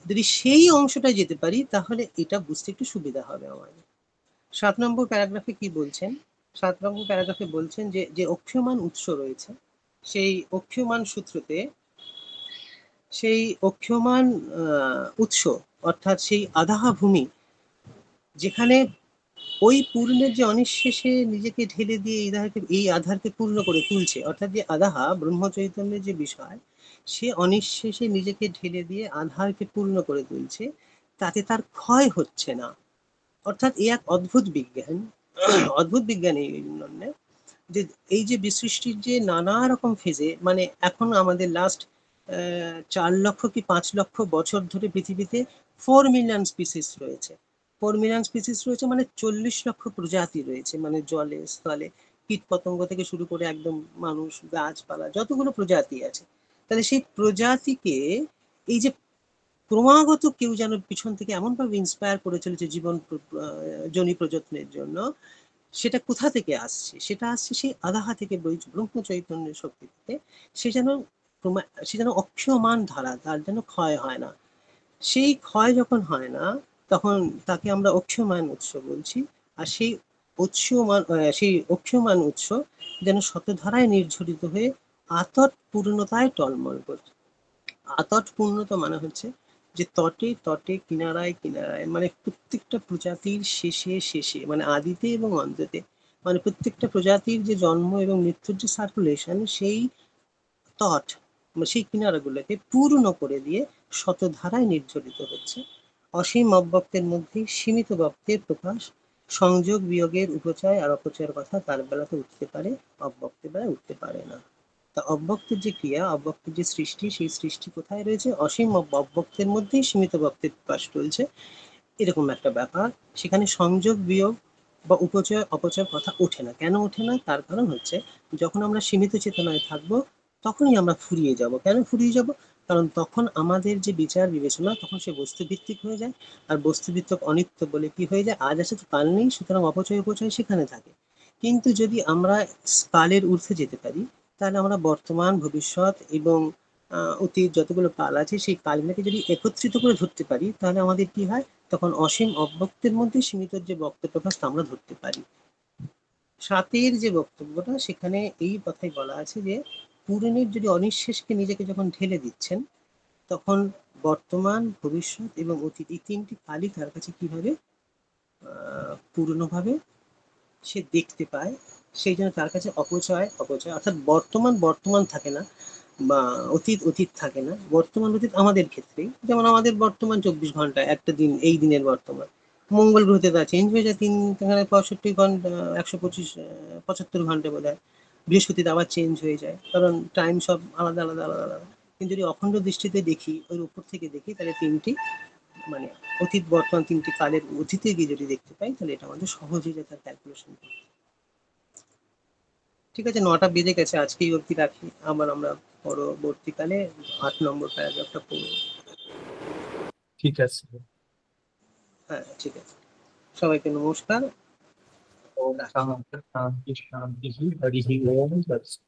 যদি সেই অংশটা যেতে পারি তাহলে এটা বুঝতে একটু সুবিধা হবে আমাদের। 7 নম্বর প্যারাগ্রাফে কি বলছেন? 7 নম্বর প্যারাগ্রাফে বলছেন যে যে অক্ষীয়মান উৎস রয়েছে, সেই অক্ষীয়মান সূত্রতে সেই অক্ষীয়মান উৎস অর্থাৎ সেই আদাহা ভূমি, যেখানে ওই পূর্ণের যে অনিঃশেষে নিজেকে ঢেলে দিয়ে এই আধারকে পূর্ণ করে তুলছে, অর্থাৎ যে আদাহা ব্রহ্ম চৈতন্যের যে বিষয়, সে অনিঃশেষে নিজেকে ঢেলে দিয়ে আধারকে পূর্ণ করে তুলছে, তাতে তার ক্ষয় হচ্ছে না। অর্থাৎ এই এক অদ্ভুত বিজ্ঞান, অদ্ভুত বিজ্ঞান এই জন্য যে এই যে বিসৃষ্টির যে নানা রকম ফেজে, মানে এখন আমাদের লাস্ট 4 লক্ষ কি 5 লক্ষ বছর ধরে পৃথিবীতে 4 মিলিয়ন স্পিসিস রয়েছে। 4 মিলিয়ন স্পিসিস রয়েছে মানে 40 লক্ষ প্রজাতি রয়েছে, মানে জলে স্থলে কীট পতঙ্গ থেকে শুরু করে একদম মানুষ, গাছপালা, যতগুলো প্রজাতি আছে, তাহলে সেই প্রজাতিকে এই যে ক্রমাগত কেউ যেন পিছন থেকে এমন ভাবে ইন্সপায়ার করে চলেছে জীবন জনি প্রযত্নের জন্য, সেটা কোথা থেকে আসছে? সেটা আসছে সেই আদাহা থেকে, ব্রহ্ম চৈতন্যের শক্তি থেকে। সে যেন সে যেন অক্ষীয়মান ধারা, তার যেন ক্ষয় হয় না। সেই ক্ষয় যখন হয় না তখন তাকে আমরা অক্ষীয়মান উৎস বলছি। আর সেই সেই অক্ষীয়মান উৎস যেন শতধারায় নির্ঝরিত হয়ে আতট পূর্ণতায় টলমল করছে। আতট পূর্ণতা মানে হচ্ছে যে তটে তটে, কিনারায় কিনারায়, মানে প্রত্যেকটা প্রজাতির শেষে শেষে, মানে আদিতে এবং অন্ততে, মানে প্রত্যেকটা প্রজাতির যে জন্ম এবং মৃত্যুর যে সার্কুলেশন, সেই তট সেই কিনারাগুলোকে পূর্ণ করে দিয়ে শতধারায় নির্ঝরিত হচ্ছে। অসীম অব্যক্তের মধ্যে সীমিত বক্তের প্রকাশ, সংযোগ বিয়োগের উপচয় আর অপচয়ের কথা তার বেলাতে উঠতে পারে, অব্যক্তের বেলায় উঠতে পারে না। তা অব্যক্তের যে ক্রিয়া, অব্যক্তের যে সৃষ্টি, সেই সৃষ্টি কোথায় রয়েছে? অসীম অব্যক্তের মধ্যেই সীমিত বক্তের প্রকাশ চলছে, এরকম একটা ব্যাপার। সেখানে সংযোগ বিয়োগ বা উপচয় অপচয়ের কথা ওঠে না। কেন ওঠে না? তার কারণ হচ্ছে যখন আমরা সীমিত চেতনায় থাকবো তখনই আমরা ফুরিয়ে যাব। কেন ফুরিয়ে যাব? কারণ তখন আমাদের যে বিচার বিবেচনা তখন সে বস্তুভিত্তিক হয়ে যায়। আর বস্তুভিত্তিক অনিত্য বলে কি হয়ে যায়? আজ আছে তো কাল নেই, সুতরাং অপচয় উপচয় সেখানে থাকে। কিন্তু যদি আমরা কালের ঊর্ধ্বে যেতে পারি, তাহলে আমরা বর্তমান, ভবিষ্যৎ এবং অতীত যতগুলো কাল আছে সেই কালগুলোকে যদি একত্রিত করে ধরতে পারি, তাহলে আমাদের কি হয়? তখন অসীম অব্যক্তের মধ্যে সীমিত যে বক্ত প্রকাশ আমরা ধরতে পারি। 7 যে বক্তব্যটা, সেখানে এই কথাই বলা আছে যে পূরণের যদি অনিঃশেষকে নিজেকে যখন ঢেলে দিচ্ছেন, তখন বর্তমান, ভবিষ্যৎ এবং অতীত এই 3টি কালই তার কাছে কিভাবে পূর্ণভাবে সে দেখতে পায়। সেই জন্য তার কাছে অপচয় অপচয়, অর্থাৎ বর্তমান বর্তমান থাকে না, বা অতীত অতীত থাকে না। বর্তমান অতীত আমাদের ক্ষেত্রেই, যেমন আমাদের বর্তমান 24 ঘন্টা একটা দিন, এই দিনের বর্তমান। মঙ্গল গ্রহতে তা চেঞ্জ হয়ে যায় 65 ঘন্টা, 125 75 ঘন্টা বোধ হয়। বৃহস্পতিতে আবার চেঞ্জ হয়ে যায়, কারণ টাইম সব আলাদা আলাদা আলাদা আলাদা। কিন্তু যদি অখণ্ড দৃষ্টিতে দেখি, ওই উপর থেকে দেখি, তাহলে 3টি মানে অতীত বর্তমান 3টি কালের অতীতে গিয়ে যদি দেখতে পাই, তাহলে এটা আমাদের সহজেই তার ক্যালকুলেশন করতে। ঠিক আছে, 9টা বেজে গেছে, আজকেই অবধি রাখি। আবার আমরা পরবর্তীকালে 8 নম্বর প্যারাগ্রাফটা পড়ব। ঠিক আছে। হ্যাঁ, ঠিক আছে। সবাইকে নমস্কার। ওম শান্তি শান্তি শান্তি হরি ওম তৎসৎ।